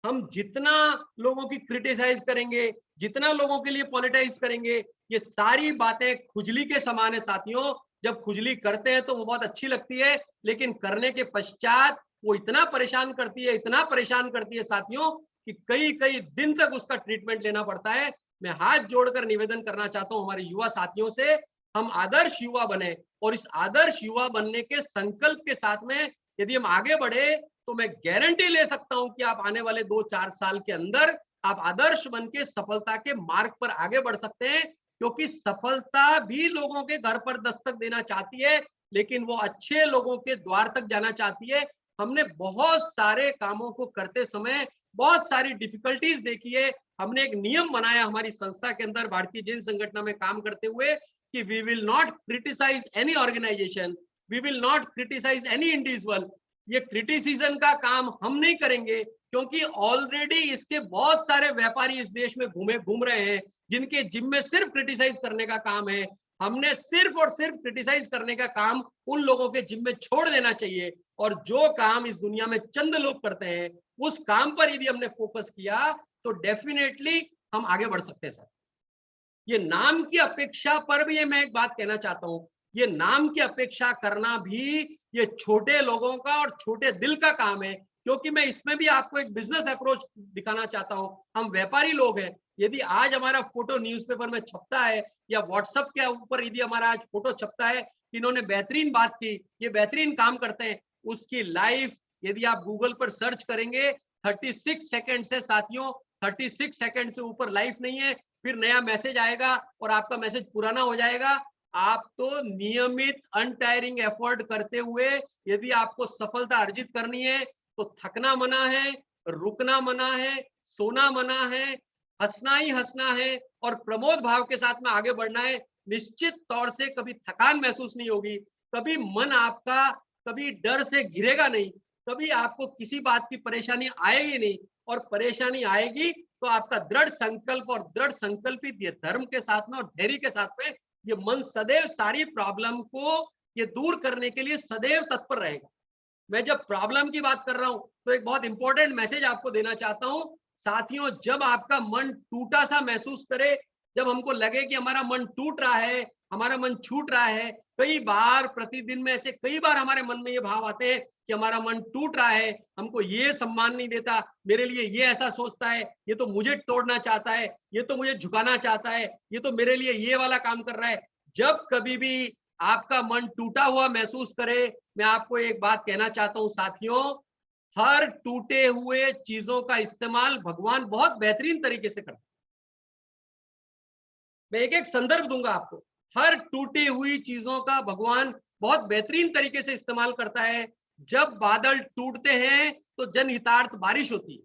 हम जितना लोगों की क्रिटिसाइज करेंगे, जितना लोगों के लिए पॉलिटाइज करेंगे, ये सारी बातें खुजली के समान है साथियों। जब खुजली करते हैं तो वो बहुत अच्छी लगती है, लेकिन करने के पश्चात वो इतना परेशान करती है, इतना परेशान करती है साथियों, कि कई कई दिन तक उसका ट्रीटमेंट लेना पड़ता है। मैं हाथ जोड़कर निवेदन करना चाहता हूं हमारे युवा साथियों से, हम आदर्श युवा बने और इस आदर्श युवा बनने के संकल्प के साथ में यदि हम आगे बढ़े तो मैं गारंटी ले सकता हूं कि आप आने वाले 2-4 साल के अंदर आप आदर्श बन के सफलता के मार्ग पर आगे बढ़ सकते हैं, क्योंकि सफलता भी लोगों के घर पर दस्तक देना चाहती है, लेकिन वो अच्छे लोगों के द्वार तक जाना चाहती है। हमने बहुत सारे कामों को करते समय बहुत सारी डिफिकल्टीज देखी है। हमने एक नियम बनाया हमारी संस्था के अंदर भारतीय जैन संगठन में काम करते हुए कि we will not criticise any organisation, we will not criticise any individual. ये क्रिटिसिज्म का काम हम नहीं करेंगे, क्योंकि ऑलरेडी इसके बहुत सारे व्यापारी इस देश में घूम रहे हैं जिनके जिम्मे सिर्फ क्रिटिसाइज करने का काम है। हमने सिर्फ और सिर्फ क्रिटिसाइज करने का काम उन लोगों के जिम्मे छोड़ देना चाहिए, और जो काम इस दुनिया में चंद लोग करते हैं उस काम पर यदि हमने फोकस किया तो डेफिनेटली हम आगे बढ़ सकते हैं। सर, ये नाम की अपेक्षा पर भी मैं एक बात कहना चाहता हूं, ये नाम की अपेक्षा करना भी ये छोटे लोगों का और छोटे दिल का काम है, क्योंकि मैं इसमें भी आपको एक बिजनेस अप्रोच दिखाना चाहता हूं। हम व्यापारी लोग हैं, यदि आज हमारा फोटो न्यूज़पेपर में छपता है या व्हाट्सएप के ऊपर यदि हमारा आज फोटो छपता है, इन्होंने बेहतरीन बात की, ये बेहतरीन काम करते हैं, उसकी लाइफ यदि आप गूगल पर सर्च करेंगे 36 सेकंड से साथियों, 36 सेकंड से ऊपर लाइफ नहीं है, फिर नया मैसेज आएगा और आपका मैसेज पुराना हो जाएगा। आप तो नियमित अनटायरिंग एफर्ट करते हुए यदि आपको सफलता अर्जित करनी है तो थकना मना है, रुकना मना है, सोना मना है, हंसना ही हंसना है और प्रमोद भाव के साथ में आगे बढ़ना है। निश्चित तौर से कभी थकान महसूस नहीं होगी, कभी मन आपका कभी डर से घिरेगा नहीं, कभी आपको किसी बात की परेशानी आएगी नहीं, और परेशानी आएगी तो आपका दृढ़ संकल्प और दृढ़ संकल्पित ये धर्म के साथ में और धैर्य के साथ में ये मन सदैव सारी प्रॉब्लम को ये दूर करने के लिए सदैव तत्पर रहेगा। मैं जब प्रॉब्लम की बात कर रहा हूं तो एक बहुत इंपॉर्टेंट मैसेज आपको देना चाहता हूं साथियों, जब आपका मन टूटा सा महसूस करे, जब हमको लगे कि हमारा मन टूट रहा है, हमारा मन छूट रहा है, कई बार प्रतिदिन में ऐसे कई बार हमारे मन में ये भाव आते हैं कि हमारा मन टूट रहा है, हमको ये सम्मान नहीं देता, मेरे लिए ये ऐसा सोचता है, ये तो मुझे तोड़ना चाहता है, ये तो मुझे झुकाना चाहता है, ये तो मेरे लिए ये वाला काम कर रहा है। जब कभी भी आपका मन टूटा हुआ महसूस करे, मैं आपको एक बात कहना चाहता हूं साथियों, हर टूटे हुए चीजों का इस्तेमाल भगवान बहुत बेहतरीन तरीके से करते हैं। मैं एक एक संदर्भ दूंगा आपको, हर टूटी हुई चीजों का भगवान बहुत बेहतरीन तरीके से इस्तेमाल करता है। जब बादल टूटते हैं तो जनहितार्थ बारिश होती है,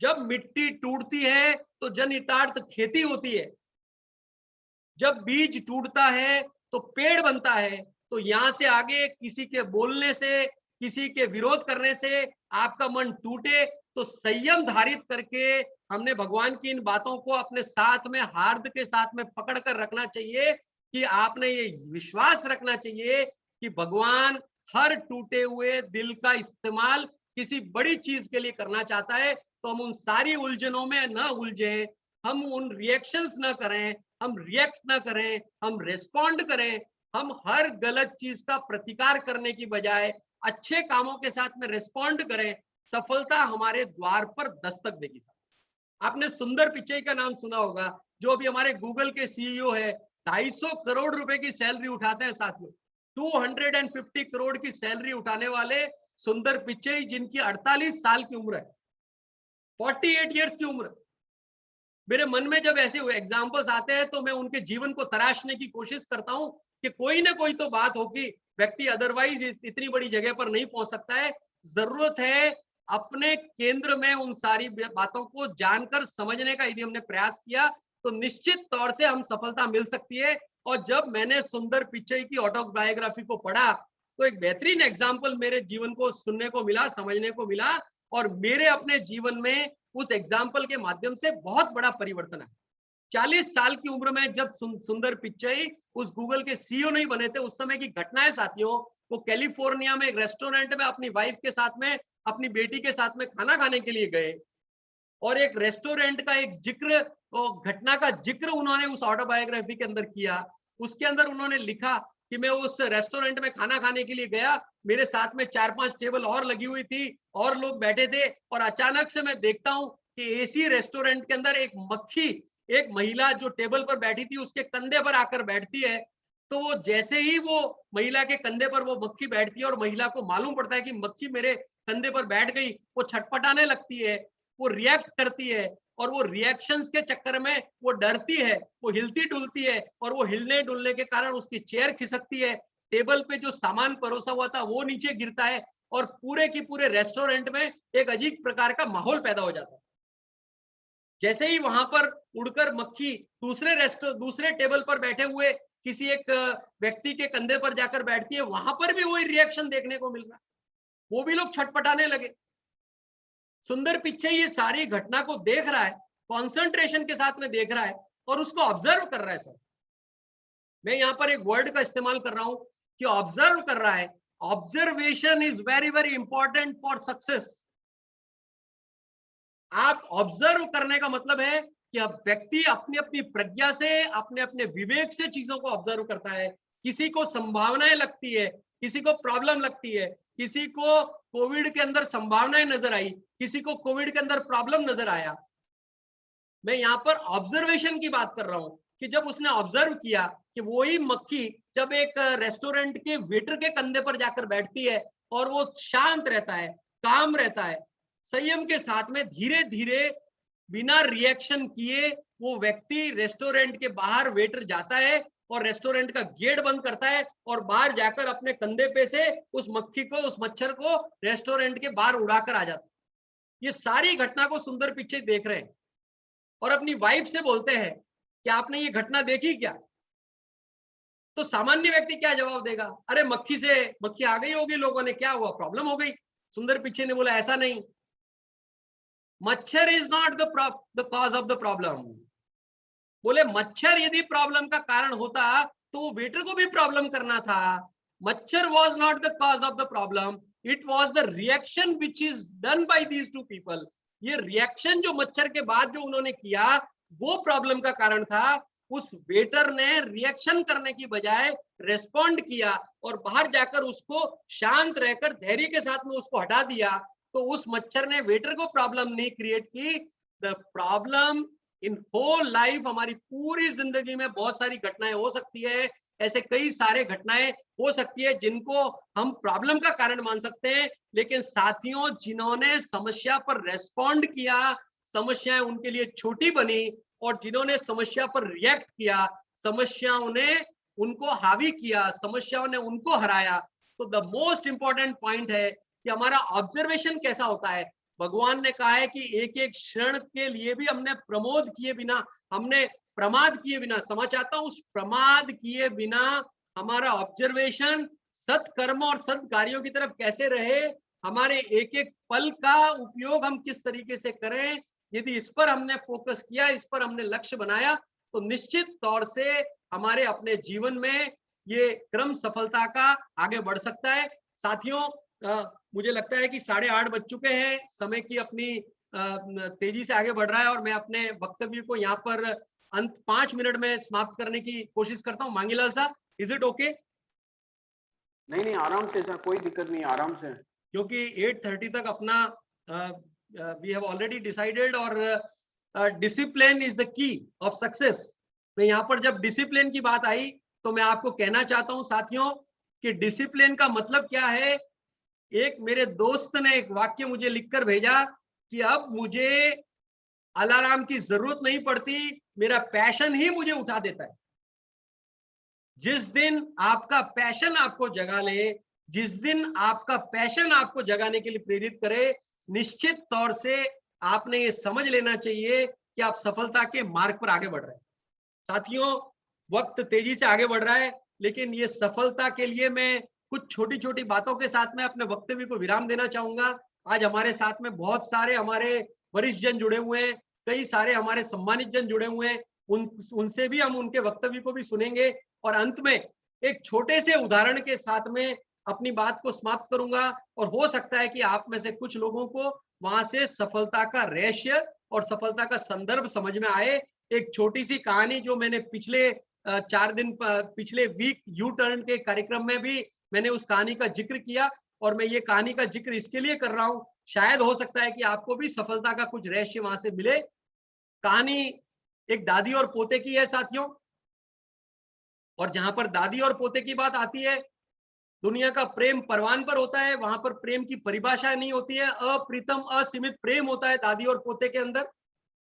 जब मिट्टी टूटती है तो जनहितार्थ खेती होती है, जब बीज टूटता है तो पेड़ बनता है। तो यहां से आगे किसी के बोलने से, किसी के विरोध करने से आपका मन टूटे तो संयम धारित करके हमने भगवान की इन बातों को अपने साथ में हार्द के साथ में पकड़ कर रखना चाहिए कि आपने ये विश्वास रखना चाहिए कि भगवान हर टूटे हुए दिल का इस्तेमाल किसी बड़ी चीज के लिए करना चाहता है। तो हम उन सारी उलझनों में न उलझे, हम उन रिएक्शंस न करें, हम रिएक्ट न करें, हम रेस्पॉन्ड करें। हम हर गलत चीज का प्रतिकार करने की बजाय अच्छे कामों के साथ में रेस्पॉन्ड करें, सफलता हमारे द्वार पर दस्तक देगी। आपने सुंदर पिचई का नाम सुना होगा, जो अभी हमारे गूगल के सीईओ है, 250 करोड़ रुपए की सैलरी उठाते हैं साथियों, 250 करोड़ की सैलरी उठाने वाले सुंदर पिचई, जिनकी 48 साल की उम्र है, 48 इयर्स की उम्र। मेरे मन में जब ऐसे एग्जाम्पल्स आते हैं तो मैं उनके जीवन को तराशने की कोशिश करता हूं कि कोई ना कोई तो बात होगी, व्यक्ति अदरवाइज इतनी बड़ी जगह पर नहीं पहुंच सकता है। जरूरत है अपने केंद्र में उन सारी बातों को जानकर समझने का यदि हमने प्रयास किया तो निश्चित तौर से हम सफलता मिल सकती है। और जब मैंने सुंदर पिचई की ऑटोबायोग्राफी को पढ़ा तो एक बेहतरीन एग्जाम्पल मेरे जीवन को सुनने को मिला, समझने को मिला, और मेरे अपने जीवन में उस एग्जाम्पल के माध्यम से बहुत बड़ा परिवर्तन है। 40 साल की उम्र में जब सुंदर पिचई उस गूगल के सीईओ नहीं बने थे, उस समय की घटनाएं साथियों, वो कैलिफोर्निया में एक रेस्टोरेंट में अपनी वाइफ के साथ में, अपनी बेटी के साथ में खाना खाने के लिए गए, और एक रेस्टोरेंट का एक जिक्र, घटना का जिक्र उन्होंने उस ऑटोबायोग्राफी के अंदर किया। उसके अंदर उन्होंने लिखा कि मैं उस रेस्टोरेंट में खाना खाने के लिए गया, मेरे साथ में 4-5 टेबल और लगी हुई थी और लोग बैठे थे, और अचानक से मैं देखता हूं कि एसी रेस्टोरेंट के अंदर एक मक्खी, एक महिला जो टेबल पर बैठी थी उसके कंधे पर आकर बैठती है, तो वो जैसे ही वो महिला के कंधे पर वो मक्खी बैठती है और महिला को मालूम पड़ता है कि मक्खी मेरे कंधे पर बैठ गई, वो छटपटाने लगती है, वो रिएक्ट करती है, और वो रिएक्शंस के चक्कर में वो डरती है, वो हिलती डुलती है, और वो हिलने डुलने के कारण उसकी चेयर खिसकती है, टेबल पे जो सामान परोसा हुआ था वो नीचे गिरता है, और पूरे की पूरे रेस्टोरेंट में एक अजीब प्रकार का माहौल पैदा हो जाता है। जैसे ही वहां पर उड़कर मक्खी दूसरे टेबल पर बैठे हुए किसी एक व्यक्ति के कंधे पर जाकर बैठती है, वहां पर भी वही रिएक्शन देखने को मिल रहा है, वो भी लोग छटपटाने लगे। सुंदर पिच्चई ये सारी घटना को देख रहा है, कॉन्सेंट्रेशन के साथ में देख रहा है और उसको ऑब्जर्व कर रहा है। सर, मैं यहां पर एक वर्ड का इस्तेमाल कर रहा हूं कि ऑब्जर्व कर रहा है। Observation is very very important for success. आप ऑब्जर्व करने का मतलब है कि अब व्यक्ति अपनी अपनी प्रज्ञा से, अपने अपने विवेक से चीजों को ऑब्जर्व करता है। किसी को संभावनाएं लगती है, किसी को प्रॉब्लम लगती है, किसी को कोविड के अंदर संभावनाएं नजर आई, किसी को कोविड के अंदर प्रॉब्लम नजर आया। मैं यहाँ पर ऑब्जर्वेशन की बात कर रहा हूं कि जब उसने ऑब्जर्व किया कि वही मक्खी जब एक रेस्टोरेंट के वेटर के कंधे पर जाकर बैठती है और वो शांत रहता है, काम रहता है, संयम के साथ में धीरे धीरे बिना रिएक्शन किए वो व्यक्ति रेस्टोरेंट के बाहर, वेटर जाता है और रेस्टोरेंट का गेट बंद करता है और बाहर जाकर अपने कंधे पे से उस मक्खी को, उस मच्छर को रेस्टोरेंट के बाहर उड़ाकर आ जाता है। ये सारी घटना को सुंदर पिच्चई देख रहे हैं और अपनी वाइफ से बोलते हैं कि आपने ये घटना देखी क्या? तो सामान्य व्यक्ति क्या जवाब देगा? अरे मक्खी आ गई होगी, लोगों ने, क्या हुआ, प्रॉब्लम हो गई। सुंदर पिच्चई ने बोला ऐसा नहीं, मच्छर is not the cause of the problem. बोले मच्छर यदि प्रॉब्लम का कारण होता तो वो वेटर को भी प्रॉब्लम करना था। मच्छर was not the cause of the problem, it was the reaction which is done by these two people. ये रिएक्शन जो मच्छर के बाद जो उन्होंने किया वो प्रॉब्लम का कारण था। उस वेटर ने रिएक्शन करने की बजाय रेस्पॉन्ड किया और बाहर जाकर उसको शांत रहकर धैर्य के साथ में उसको हटा दिया। तो उस मच्छर ने वेटर को प्रॉब्लम नहीं क्रिएट की। The problem in whole life, हमारी पूरी जिंदगी में बहुत सारी घटनाएं हो सकती है, ऐसे कई सारे घटनाएं हो सकती है जिनको हम प्रॉब्लम का कारण मान सकते हैं। लेकिन साथियों, जिन्होंने समस्या पर रेस्पॉन्ड किया, समस्याएं उनके लिए छोटी बनी, और जिन्होंने समस्या पर रिएक्ट किया, समस्याओं ने उनको हावी किया, समस्याओं ने उनको हराया। तो द मोस्ट इंपॉर्टेंट पॉइंट है कि हमारा ऑब्जर्वेशन कैसा होता है। भगवान ने कहा है कि एक एक क्षण के लिए भी हमने प्रमोद किए बिना, हमने प्रमाद किए बिना, क्षमा चाहता हूं, उस प्रमाद किए बिना हमारा ऑब्जर्वेशन सत्कर्म और सत् कार्यों की तरफ कैसे रहे, हमारे एक एक पल का उपयोग हम किस तरीके से करें। यदि इस पर हमने फोकस किया, इस पर हमने लक्ष्य बनाया, तो निश्चित तौर से हमारे अपने जीवन में ये क्रम सफलता का आगे बढ़ सकता है। साथियों, मुझे लगता है कि 8:30 बज चुके हैं, समय की अपनी तेजी से आगे बढ़ रहा है और मैं अपने वक्तव्य को यहाँ पर अंत 5 मिनट में समाप्त करने की कोशिश करता हूँ। मांगीलाल साहब, इज इट ओके? नहीं, आराम से सर, कोई दिक्कत नहीं, आराम से। क्योंकि 8:30 तक अपना वी हैव ऑलरेडी डिसाइडेड, और discipline is the key of success. मैं यहाँ पर जब डिसिप्लिन की बात आई तो मैं आपको कहना चाहता हूँ साथियों कि डिसिप्लिन का मतलब क्या है। एक मेरे दोस्त ने एक वाक्य मुझे लिखकर भेजा कि अब मुझे अलार्म की जरूरत नहीं पड़ती, मेरा पैशन ही मुझे उठा देता है। जिस दिन आपका पैशन आपको जगा ले, जिस दिन आपका पैशन आपको जगाने के लिए प्रेरित करे, निश्चित तौर से आपने ये समझ लेना चाहिए कि आप सफलता के मार्ग पर आगे बढ़ रहे हैं। साथियों, वक्त तेजी से आगे बढ़ रहा है, लेकिन ये सफलता के लिए मैं कुछ छोटी छोटी बातों के साथ में अपने वक्तव्य को विराम देना चाहूंगा। आज हमारे साथ में बहुत सारे हमारे वरिष्ठ जन जुड़े हुए हैं, कई सारे हमारे सम्मानित जन जुड़े हुए हैं, उनसे भी हम उनके वक्तव्य को भी सुनेंगे और अंत में एक छोटे से उदाहरण के साथ में अपनी बात को समाप्त करूंगा। और हो सकता है कि आप में से कुछ लोगों को वहां से सफलता का रहस्य और सफलता का संदर्भ समझ में आए। एक छोटी सी कहानी जो मैंने पिछले 4 दिन पिछले वीक यू टर्न के कार्यक्रम में भी मैंने उस कहानी का जिक्र किया। और मैं ये कहानी का जिक्र इसके लिए कर रहा हूं, शायद हो सकता है कि आपको भी सफलता का कुछ रहस्य वहां से मिले। कहानी एक दादी और पोते की है साथियों, और जहां पर दादी और पोते की बात आती है, दुनिया का प्रेम परवान पर होता है, वहां पर प्रेम की परिभाषा नहीं होती है, अप्रीतम असीमित प्रेम होता है दादी और पोते के अंदर।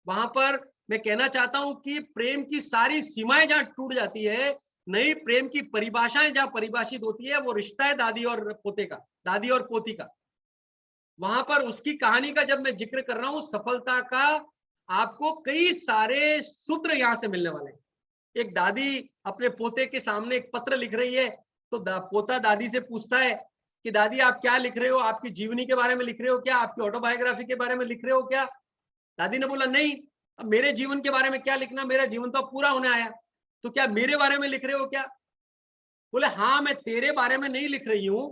वहां पर मैं कहना चाहता हूं कि प्रेम की सारी सीमाएं जहां टूट जाती है, नई प्रेम की परिभाषाएं जहां परिभाषित होती है, वो रिश्ता है दादी और पोते का, दादी और पोती का। वहां पर उसकी कहानी का जब मैं जिक्र कर रहा हूं सफलता का, आपको कई सारे सूत्र यहां से मिलने वाले हैं। एक दादी अपने पोते के सामने एक पत्र लिख रही है, तो पोता दादी से पूछता है कि दादी आप क्या लिख रहे हो, आपकी जीवनी के बारे में लिख रहे हो क्या, आपकी ऑटोबायोग्राफी के बारे में लिख रहे हो क्या। दादी ने बोला नहीं, अब मेरे जीवन के बारे में क्या लिखना, मेरा जीवन तो अब पूरा होने आया, तो क्या मेरे बारे में लिख रहे हो क्या। बोले हाँ, मैं तेरे बारे में नहीं लिख रही हूं,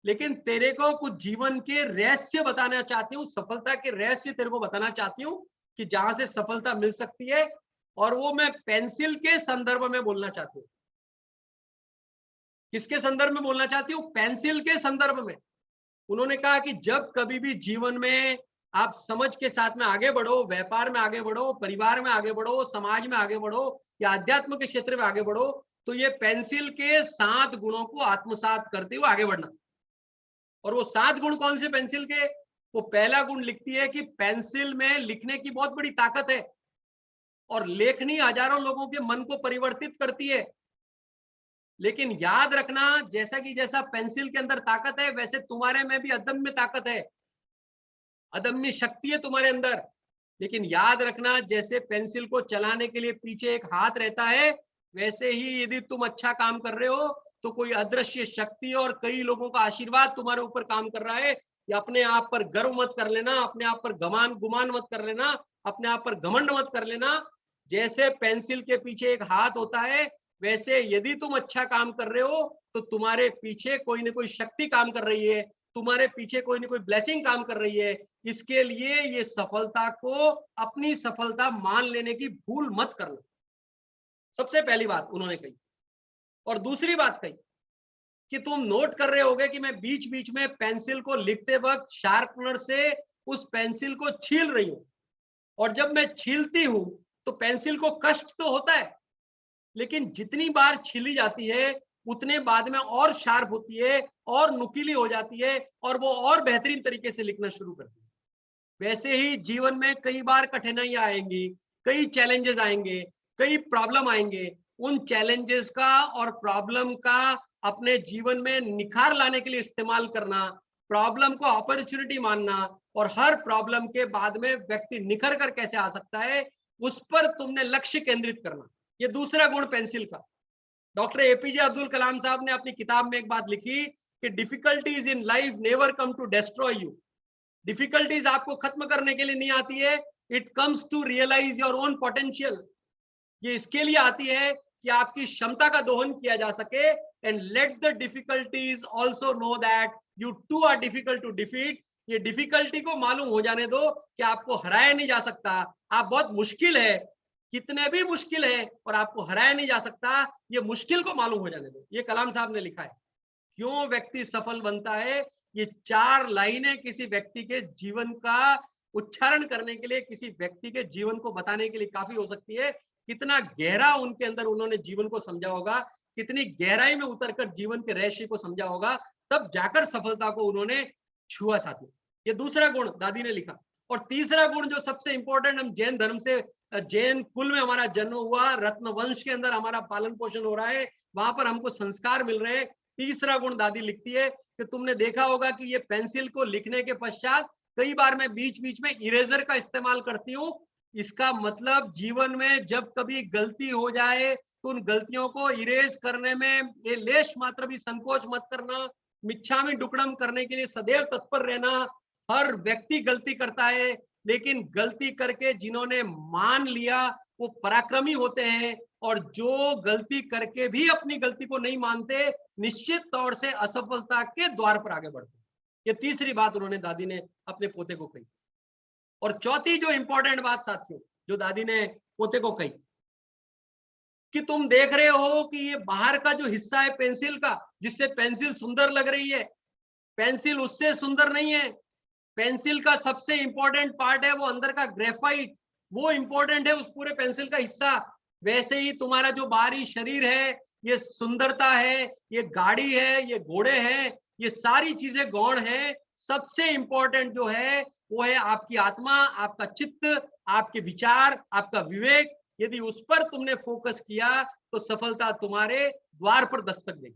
लेकिन तेरे को कुछ जीवन के रहस्य बताना चाहती हूँ, सफलता के रहस्य तेरे को बताना चाहती हूँ कि जहां से सफलता मिल सकती है, और वो मैं पेंसिल के संदर्भ में बोलना चाहती हूँ। किसके संदर्भ में बोलना चाहती हूँ, पेंसिल के संदर्भ में। उन्होंने कहा कि जब कभी भी जीवन में आप समझ के साथ में आगे बढ़ो, व्यापार में आगे बढ़ो, परिवार में आगे बढ़ो, समाज में आगे बढ़ो, या अध्यात्म के क्षेत्र में आगे बढ़ो, तो ये पेंसिल के 7 गुणों को आत्मसात करते हुए आगे बढ़ना। और वो 7 गुण कौन से पेंसिल के, वो पहला गुण लिखती है कि पेंसिल में लिखने की बहुत बड़ी ताकत है, और लेखनी हजारों लोगों के मन को परिवर्तित करती है। लेकिन याद रखना, जैसा कि जैसा पेंसिल के अंदर ताकत है, वैसे तुम्हारे में भी अदम्य ताकत है, अदम्य शक्ति है तुम्हारे अंदर। लेकिन याद रखना, जैसे पेंसिल को चलाने के लिए पीछे एक हाथ रहता है, वैसे ही यदि तुम अच्छा काम कर रहे हो तो कोई अदृश्य शक्ति और कई लोगों का आशीर्वाद तुम्हारे ऊपर काम कर रहा है। या अपने आप पर गर्व मत कर लेना, अपने आप पर गुमान मत कर लेना, अपने आप पर घमंड मत कर लेना। जैसे पेंसिल के पीछे एक हाथ होता है, वैसे यदि तुम अच्छा काम कर रहे हो तो तुम्हारे पीछे कोई ना कोई शक्ति काम कर रही है, तुम्हारे पीछे कोई ना कोई ब्लेसिंग काम कर रही है। इसके लिए ये सफलता को अपनी सफलता मान लेने की भूल मत करना, सबसे पहली बात उन्होंने कही। और दूसरी बात कही कि तुम नोट कर रहे होगे कि मैं बीच बीच में पेंसिल को लिखते वक्त शार्पनर से उस पेंसिल को छील रही हूं, और जब मैं छीलती हूं तो पेंसिल को कष्ट तो होता है, लेकिन जितनी बार छीली जाती है उतने बाद में और शार्प होती है, और नुकीली हो जाती है, और वो और बेहतरीन तरीके से लिखना शुरू करती है। वैसे ही जीवन में कई बार कठिनाइयां आएंगी, कई चैलेंजेस आएंगे, कई प्रॉब्लम आएंगे। उन चैलेंजेस का और प्रॉब्लम का अपने जीवन में निखार लाने के लिए इस्तेमाल करना, प्रॉब्लम को अपॉर्चुनिटी मानना, और हर प्रॉब्लम के बाद में व्यक्ति निखर कर कैसे आ सकता है, उस पर तुमने लक्ष्य केंद्रित करना। ये दूसरा गुण पेंसिल का। डॉक्टर एपीजे अब्दुल कलाम साहब ने अपनी किताब में एक बात लिखी कि difficulties in life never come to destroy you. Difficulties आपको खत्म करने के लिए नहीं आती है, it comes to realise your own potential. ये इसके लिए आती है कि आपकी क्षमता का दोहन किया जा सके। And let the difficulties also know that you too are difficult to defeat. ये डिफिकल्टी को मालूम हो जाने दो कि आपको हराया नहीं जा सकता, आप बहुत मुश्किल है, कितने भी मुश्किल है, और आपको हराया नहीं जा सकता, ये मुश्किल को मालूम हो जाने दो। ये कलाम साहब ने लिखा है। क्यों व्यक्ति सफल बनता है, ये 4 लाइनें किसी व्यक्ति के जीवन का उच्चारण करने के लिए, किसी व्यक्ति के जीवन को बताने के लिए काफी हो सकती है। कितना गहरा उनके अंदर उन्होंने जीवन को समझा होगा, कितनी गहराई में उतरकर जीवन के रहस्य को समझा होगा, तब जाकर सफलता को उन्होंने छुआ साथी। ये दूसरा गुण दादी ने लिखा। और तीसरा गुण जो सबसे इंपॉर्टेंट, हम जैन धर्म से, जैन कुल में हमारा जन्म हुआ, रत्न वंश के अंदर हमारा पालन पोषण हो रहा है, वहां पर हमको संस्कार मिल रहे हैं। तीसरा गुण दादी लिखती है कि तुमने देखा होगा कि ये पेंसिल को लिखने के पश्चात कई बार मैं बीच बीच में इरेजर का इस्तेमाल करती हूँ। इसका मतलब जीवन में जब कभी गलती हो जाए तो उन गलतियों को इरेज करने में ये लेश मात्र भी संकोच मत करना, मिच्छामि डुक्कडम करने के लिए सदैव तत्पर रहना। हर व्यक्ति गलती करता है, लेकिन गलती करके जिन्होंने मान लिया वो पराक्रमी होते हैं, और जो गलती करके भी अपनी गलती को नहीं मानते, निश्चित तौर से असफलता के द्वार पर आगे बढ़ते। ये तीसरी बात उन्होंने, दादी ने अपने पोते को कही। और चौथी जो इंपॉर्टेंट बात साथियों, जो दादी ने पोते को कही, कि तुम देख रहे हो कि ये बाहर का जो हिस्सा है पेंसिल का, जिससे पेंसिल सुंदर लग रही है, पेंसिल उससे सुंदर नहीं है। पेंसिल का सबसे इंपॉर्टेंट पार्ट है वो अंदर का ग्रेफाइट, वो इंपॉर्टेंट है उस पूरे पेंसिल का हिस्सा। वैसे ही तुम्हारा जो बाहरी शरीर है, ये सुंदरता है, ये गाड़ी है, ये घोड़े हैं, ये सारी चीजें गौण है। सबसे इंपॉर्टेंट जो है वो है आपकी आत्मा, आपका चित्त, आपके विचार, आपका विवेक। यदि उस पर तुमने फोकस किया तो सफलता तुम्हारे द्वार पर दस्तक देगी।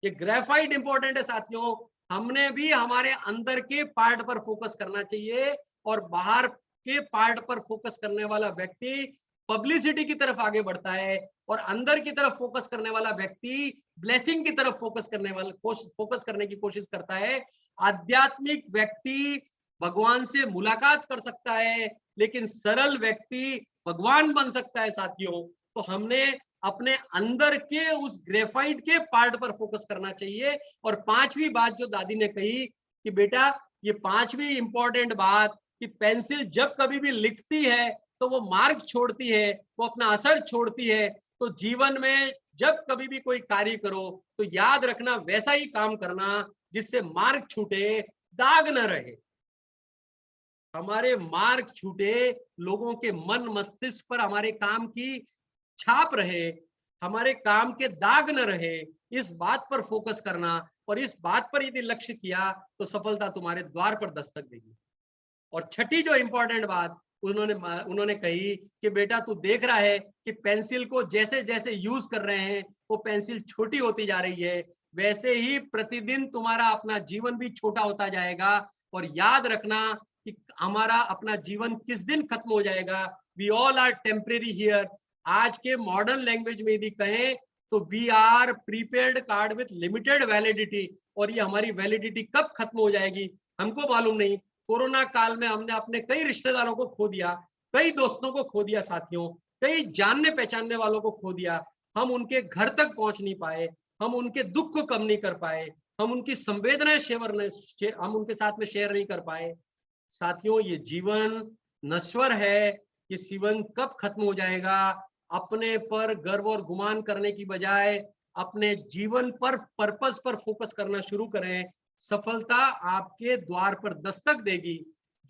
ये ग्रेफाइट इंपॉर्टेंट है साथियों। हमने भी हमारे अंदर के पार्ट पर फोकस करना चाहिए, और बाहर के पार्ट पर फोकस करने वाला व्यक्ति पब्लिसिटी की तरफ आगे बढ़ता है, और अंदर की तरफ फोकस करने वाला व्यक्ति ब्लेसिंग की तरफ फोकस करने की कोशिश करता है। आध्यात्मिक व्यक्ति भगवान से मुलाकात कर सकता है, लेकिन सरल व्यक्ति भगवान बन सकता है साथियों। तो हमने अपने अंदर के उस ग्रेफाइट के पार्ट पर फोकस करना चाहिए। और पांचवी बात जो दादी ने कही कि बेटा, ये पांचवी इंपॉर्टेंट बात कि पेंसिल जब कभी भी लिखती है तो वो मार्क छोड़ती है, वो अपना असर छोड़ती है। तो जीवन में जब कभी भी कोई कार्य करो तो याद रखना वैसा ही काम करना जिससे मार्क छूटे, दाग न रहे। हमारे मार्क छूटे, लोगों के मन मस्तिष्क पर हमारे काम की छाप रहे, हमारे काम के दाग न रहे, इस बात पर फोकस करना। और इस बात पर यदि लक्ष्य किया तो सफलता तुम्हारे द्वार पर दस्तक देगी। और छठी जो इंपॉर्टेंट बात उन्होंने कही कि बेटा, तू देख रहा है कि पेंसिल को जैसे जैसे यूज कर रहे हैं वो पेंसिल छोटी होती जा रही है, वैसे ही प्रतिदिन तुम्हारा अपना जीवन भी छोटा होता जाएगा। और याद रखना कि हमारा अपना जीवन किस दिन खत्म हो जाएगा। We all are temporary here. आज के मॉडर्न लैंग्वेज में यदि कहें तो we are prepaid card with limited validity. और ये हमारी वैलिडिटी कब खत्म हो जाएगी हमको मालूम नहीं। कोरोना काल में हमने अपने कई रिश्तेदारों को खो दिया, कई दोस्तों को खो दिया साथियों, कई जानने पहचानने वालों को खो दिया। हम उनके घर तक पहुंच नहीं पाए, हम उनके दुख को कम नहीं कर पाए, हम उनकी संवेदनाएं हम उनके साथ में शेयर नहीं कर पाए। साथियों, ये जीवन नश्वर है, ये जीवन कब खत्म हो जाएगा। अपने पर गर्व और गुमान करने की बजाय अपने जीवन पर, पर्पस पर फोकस करना शुरू करें। सफलता आपके द्वार पर दस्तक देगी।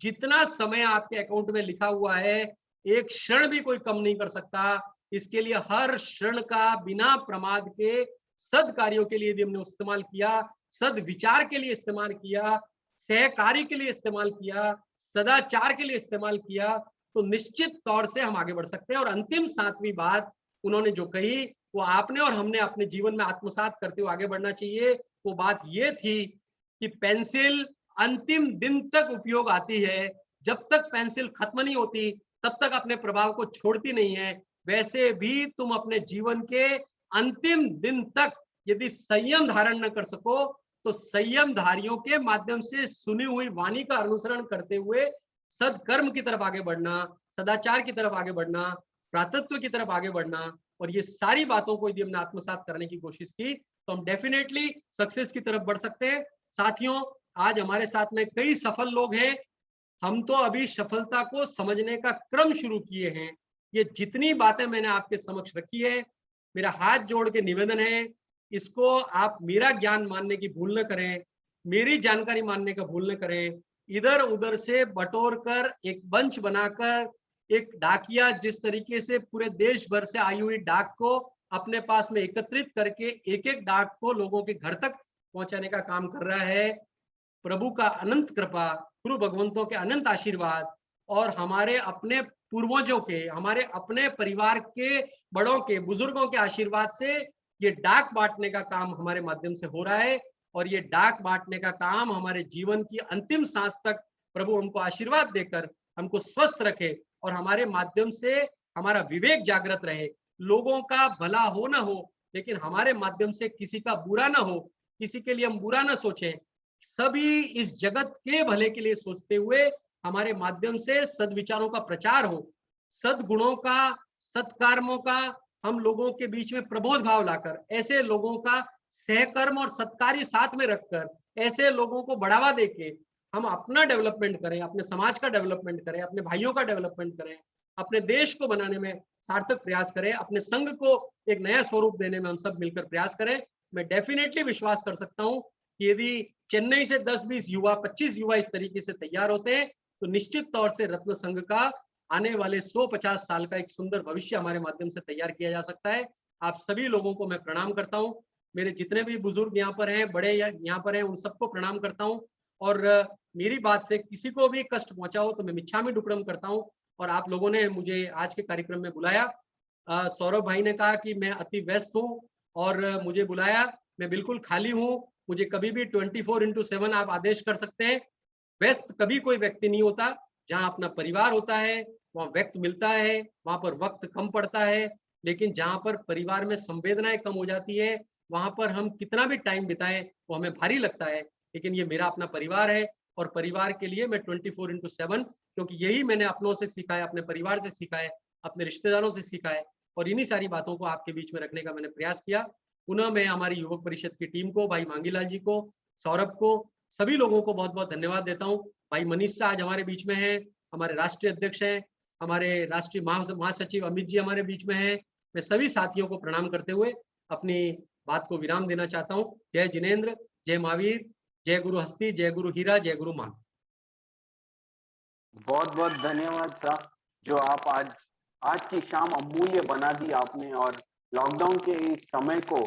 जितना समय आपके अकाउंट में लिखा हुआ है, एक क्षण भी कोई कम नहीं कर सकता। इसके लिए हर क्षण का बिना प्रमाद के सद कार्यों के लिए यदि हमने इस्तेमाल किया, सद विचार के लिए इस्तेमाल किया, सहकारी के लिए इस्तेमाल किया, सदाचार के लिए इस्तेमाल किया, तो निश्चित तौर से हम आगे बढ़ सकते हैं। और अंतिम सातवीं बात उन्होंने जो कही वो आपने और हमने अपने जीवन में आत्मसात करते हुए आगे बढ़ना चाहिए। वो बात ये थी कि पेंसिल अंतिम दिन तक उपयोग आती है। जब तक पेंसिल खत्म नहीं होती तब तक अपने प्रभाव को छोड़ती नहीं है। वैसे भी तुम अपने जीवन के अंतिम दिन तक यदि संयम धारण न कर सको तो संयमधारियों के माध्यम से सुनी हुई वाणी का अनुसरण करते हुए सदकर्म की तरफ आगे बढ़ना, सदाचार की तरफ आगे बढ़ना, भ्रातृत्व की तरफ आगे बढ़ना, और ये सारी बातों को यदि हमने आत्मसात करने की कोशिश की तो हम डेफिनेटली सक्सेस की तरफ बढ़ सकते हैं। साथियों, आज हमारे साथ में कई सफल लोग हैं। हम तो अभी सफलता को समझने का क्रम शुरू किए हैं। ये जितनी बातें मैंने आपके समक्ष रखी है, मेरा हाथ जोड़ के निवेदन है, इसको आप मेरा ज्ञान मानने की भूल न करें, मेरी जानकारी मानने का भूल न करें। इधर उधर से बटोर कर एक बंच बनाकर एक डाकिया जिस तरीके से पूरे देश भर से आई हुई डाक को अपने पास में एकत्रित करके एक एक डाक को लोगों के घर तक पहुंचाने का काम कर रहा है, प्रभु का अनंत कृपा, गुरु भगवंतों के अनंत आशीर्वाद और हमारे अपने पूर्वजों के, हमारे अपने परिवार के बड़ों के, बुजुर्गों के आशीर्वाद से ये डाक बांटने का काम हमारे माध्यम से हो रहा है। और ये डाक बांटने का काम हमारे जीवन की अंतिम सांस तक प्रभु हमको आशीर्वाद देकर हमको स्वस्थ रखे और हमारे माध्यम से हमारा विवेक जागृत रहे। लोगों का भला हो ना हो, लेकिन हमारे माध्यम से किसी का बुरा ना हो, किसी के लिए हम बुरा ना सोचें, सभी इस जगत के भले के लिए सोचते हुए हमारे माध्यम से सद्विचारों का प्रचार हो, सद्गुणों का, सत्कर्मों का हम लोगों के बीच में प्रबोध भाव लाकर, ऐसे लोगों का सहकर्म और सत्कार्य साथ में रखकर, ऐसे लोगों को बढ़ावा देके हम अपना डेवलपमेंट करें, अपने समाज का डेवलपमेंट करें, अपने भाइयों का डेवलपमेंट करें, अपने देश को बनाने में सार्थक प्रयास करें, अपने संघ को एक नया स्वरूप देने में हम सब मिलकर प्रयास करें। मैं डेफिनेटली विश्वास कर सकता हूं कि यदि चेन्नई से 10-20 युवा, 25 युवा इस तरीके से तैयार होते हैं, तो निश्चित तौर से रत्न संघ का आने वाले 150 साल का एक सुंदर भविष्य हमारे माध्यम से तैयार किया जा सकता है। आप सभी लोगों को मैं प्रणाम करता हूँ। मेरे जितने भी बुजुर्ग यहाँ पर हैं, बड़े यहाँ पर हैं, उन सबको प्रणाम करता हूँ। और मेरी बात से किसी को भी कष्ट पहुंचा हो तो मैं मिच्छामी दुक्कडम करता हूँ। और आप लोगों ने मुझे आज के कार्यक्रम में बुलाया। सौरभ भाई ने कहा कि मैं अति व्यस्त हूँ और मुझे बुलाया, मैं बिल्कुल खाली हूँ, मुझे कभी भी 24/7 आप आदेश कर सकते हैं। व्यस्त कभी कोई व्यक्ति नहीं होता, जहाँ अपना परिवार होता है वहाँ व्यक्त मिलता है, वहाँ पर वक्त कम पड़ता है। लेकिन जहाँ पर परिवार में संवेदनाएं कम हो जाती है, वहाँ पर हम कितना भी टाइम बिताएं वो हमें भारी लगता है। लेकिन ये मेरा अपना परिवार है और परिवार के लिए मैं 24/7, क्योंकि यही मैंने अपनों से सीखा है, अपने परिवार से सीखा है, अपने रिश्तेदारों से सीखा है, और इन्हीं सारी बातों को आपके बीच में रखने का मैंने प्रयास किया। पुनः मैं हमारी युवक परिषद की टीम को, भाई मांगीलाल जी को, सौरभ को, सभी लोगों को बहुत बहुत धन्यवाद देता हूँ। भाई मनीष शाह आज हमारे बीच में हैं, हमारे राष्ट्रीय अध्यक्ष हैं, हमारे राष्ट्रीय महासचिव अमित जी हमारे बीच में हैं। मैं सभी साथियों को प्रणाम करते हुए अपनी बात को विराम देना चाहता हूँ। जय जिनेंद्र, जय महावीर, जय गुरु हस्ती, जय गुरु हीरा, जय गुरु मान। बहुत बहुत धन्यवाद साहब, जो आप आज की शाम अमूल्य बना दी आपने, और लॉकडाउन के इस समय को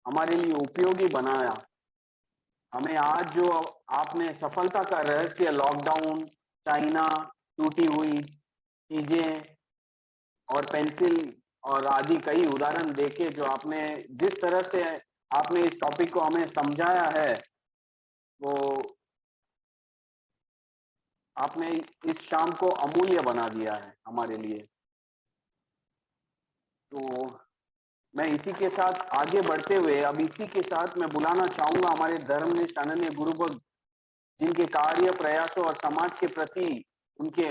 हमारे लिए उपयोगी बनाया। हमें आज जो आपने सफलता का रहस्य, लॉकडाउन, चाइना, टूटी हुई चीजें और पेंसिल और आदि कई उदाहरण देके जो आपने जिस तरह से आपने इस टॉपिक को हमें समझाया है, वो आपने इस शाम को अमूल्य बना दिया है हमारे लिए। तो मैं इसी के साथ आगे बढ़ते हुए अब इसी के साथ मैं बुलाना चाहूंगा हमारे धर्मनिष्ठ अनन्य गुरुभक्त, जिनके कार्य प्रयासों और समाज के प्रति उनके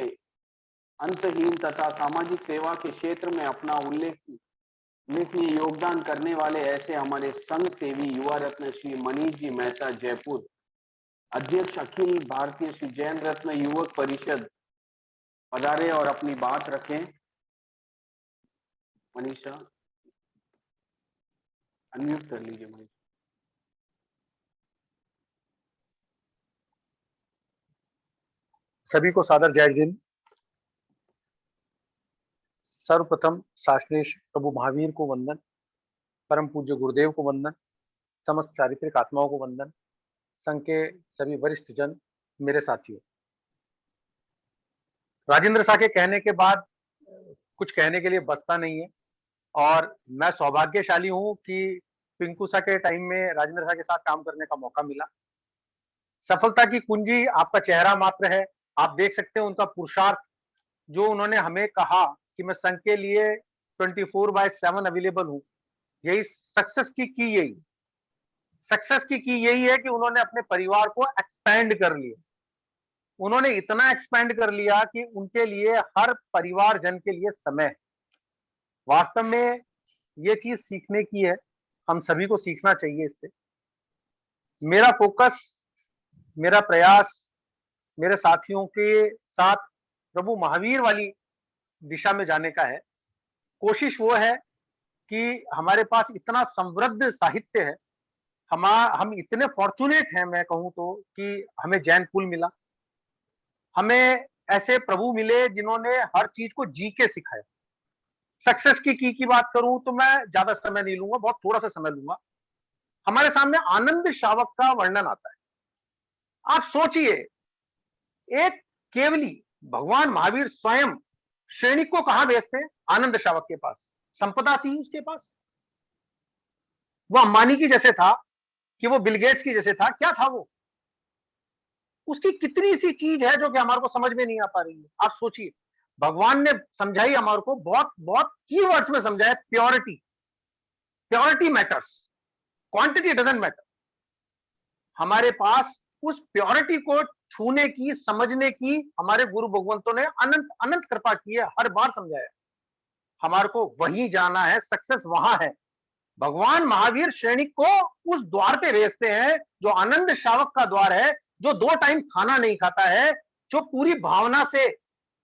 अंतहीन तथा सामाजिक सेवा के क्षेत्र में अपना उल्लेखनीय योगदान करने वाले ऐसे हमारे संघ सेवी युवा रत्न श्री मनीष जी मेहता जयपुर, अध्यक्ष अखिल भारतीय श्री जैन रत्न युवक परिषद, पधारे और अपनी बात रखें। मनीषा अनम्यूट कर लीजिए। मनीष, सभी को सादर जय हिंद। सर्वप्रथम शास्त्रेश प्रभु महावीर को वंदन, परम पूज्य गुरुदेव को वंदन, समस्त चारित्रिक आत्माओं को वंदन, संघ के सभी वरिष्ठ जन, मेरे साथियों। राजेंद्र शाह के कहने के बाद कुछ कहने के लिए बचता नहीं है, और मैं सौभाग्यशाली हूं कि पिंकू शाह के टाइम में राजेंद्र शाह के साथ काम करने का मौका मिला। सफलता की कुंजी आपका चेहरा मात्र है। आप देख सकते हैं उनका पुरुषार्थ, जो उन्होंने हमें कहा कि मैं संघ के लिए 24/7 अवेलेबल हूं। यही सक्सेस की यही है कि उन्होंने अपने परिवार को एक्सपेंड कर लिया। उन्होंने इतना एक्सपेंड कर लिया कि उनके लिए हर परिवार जन के लिए समय है। वास्तव में ये चीज सीखने की है, हम सभी को सीखना चाहिए इससे। मेरा फोकस, मेरा प्रयास मेरे साथियों के साथ प्रभु महावीर वाली दिशा में जाने का है। कोशिश वो है कि हमारे पास इतना समृद्ध साहित्य है, हम इतने फॉर्चुनेट हैं, मैं कहूं तो, कि हमें जैन कुल मिला, हमें ऐसे प्रभु मिले जिन्होंने हर चीज को जी के सिखाया। सक्सेस की बात करूं तो मैं ज्यादा समय नहीं लूंगा, बहुत थोड़ा सा समय लूंगा। हमारे सामने आनंद शावक का वर्णन आता है। आप सोचिए, एक केवली भगवान महावीर स्वयं सैनिक को कहां भेजते हैं? आनंद शावक के पास। संपदा थी उसके पास, वो अंबानी की जैसे था कि वो बिल गेट्स की जैसे था। क्या था वो? उसकी कितनी सी चीज है जो कि हमारे को समझ में नहीं आ पा रही है। आप सोचिए, भगवान ने समझाई हमारे को, बहुत बहुत कीवर्ड्स में समझाया। Purity matters, quantity doesn't matter. हमारे पास उस प्योरिटी को छूने की, समझने की हमारे गुरु भगवंतों ने अनंत अनंत कृपा की है, हर बार समझाया। हमारे को वहीं जाना है, सक्सेस वहां है। भगवान महावीर सैनिक को उस द्वार पे भेजते हैं जो आनंद शावक का द्वार है, जो 2 टाइम खाना नहीं खाता है, जो पूरी भावना से,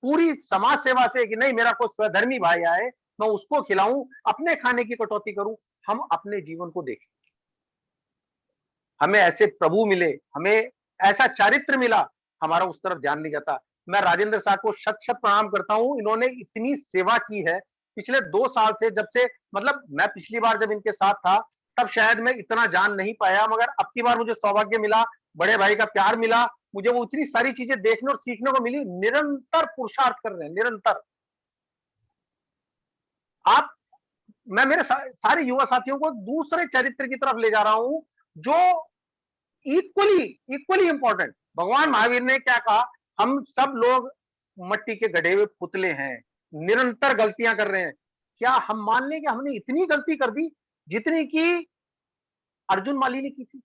पूरी समाज सेवा से कि नहीं मेरा कोई स्वधर्मी भाई आए, मैं उसको खिलाऊं, अपने खाने की कटौती करूं। हम अपने जीवन को देखें, हमें ऐसे प्रभु मिले, हमें ऐसा चारित्र मिला, हमारा उस तरफ ध्यान नहीं जाता। मैं राजेंद्र साहब को शत शत प्रणाम करता हूं, इन्होंने इतनी सेवा की है पिछले 2 साल से, जब से मतलब मैं पिछली बार जब इनके साथ था तब शायद मैं इतना जान नहीं पाया, मगर अब की बार मुझे सौभाग्य मिला, बड़े भाई का प्यार मिला, मुझे वो इतनी सारी चीजें देखने और सीखने को मिली। निरंतर पुरुषार्थ कर रहे हैं, निरंतर। आप मैं मेरे सारे युवा साथियों को दूसरे चरित्र की तरफ ले जा रहा हूं, जो इक्वली इक्वली इंपॉर्टेंट। भगवान महावीर ने क्या कहा, हम सब लोग मट्टी के गढ़े हुए पुतले हैं, निरंतर गलतियां कर रहे हैं। क्या हम मान लें कि हमने इतनी गलती कर दी जितनी की अर्जुन माली ने की थी?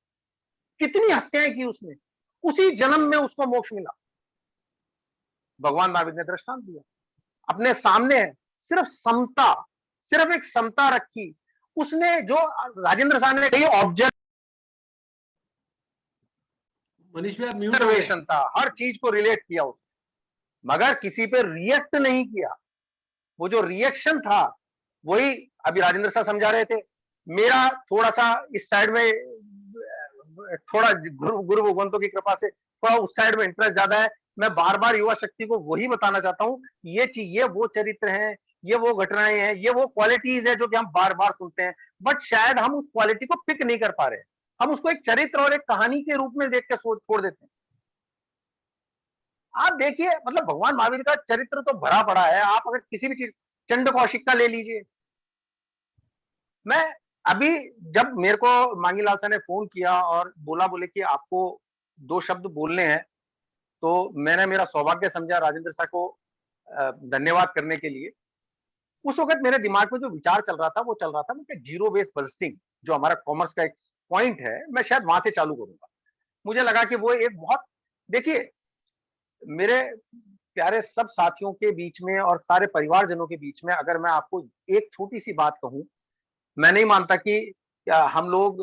कितनी हत्याएं की उसने, उसी जन्म में उसको मोक्ष मिला। भगवान महावीर ने दृष्टांत दिया, अपने सामने सिर्फ समता, सिर्फ एक समता रखी उसने। जो राजेंद्र साहब ने कही ऑब्जेक्ट मनीष भाई आप म्यूट हो गए। ऑब्जर्वेशन था, हर चीज को रिलेट किया उसने, मगर किसी पे रिएक्ट नहीं किया। वो जो रिएक्शन था वही अभी राजेंद्र साहब समझा रहे थे। मेरा थोड़ा सा इस साइड में, थोड़ा गुरु भगवंतों की कृपा से थोड़ा उस साइड में इंटरेस्ट ज्यादा है। मैं बार बार युवा शक्ति को वही बताना चाहता हूं, ये चीज, ये वो चरित्र हैं, ये वो घटनाएं हैं, ये वो क्वालिटीज है जो कि हम बार बार सुनते हैं, बट शायद हम उस क्वालिटी को पिक नहीं कर पा रहे हैं। हम उसको एक चरित्र और एक कहानी के रूप में देख के छोड़ देते हैं। आप देखिए, मतलब भगवान महावीर का चरित्र तो भरा पड़ा है। आप अगर किसी भी चीज, चंड कौशिक का ले लीजिए। मैं अभी जब मेरे को मांगीलाल सर ने फोन किया और बोले कि आपको 2 शब्द बोलने हैं, तो मैंने मेरा सौभाग्य समझा राजेंद्र साहब को धन्यवाद करने के लिए। उस वक्त मेरे दिमाग में जो विचार चल रहा था वो चल रहा था कि जीरो बेस बजटिंग जो हमारा कॉमर्स का एक पॉइंट है, मैं शायद वहां से चालू करूंगा। मुझे लगा कि वो एक बहुत, देखिए मेरे प्यारे सब साथियों के बीच में और सारे परिवारजनों के बीच में अगर मैं आपको एक छोटी सी बात कहूं, मैं नहीं मानता कि क्या हम लोग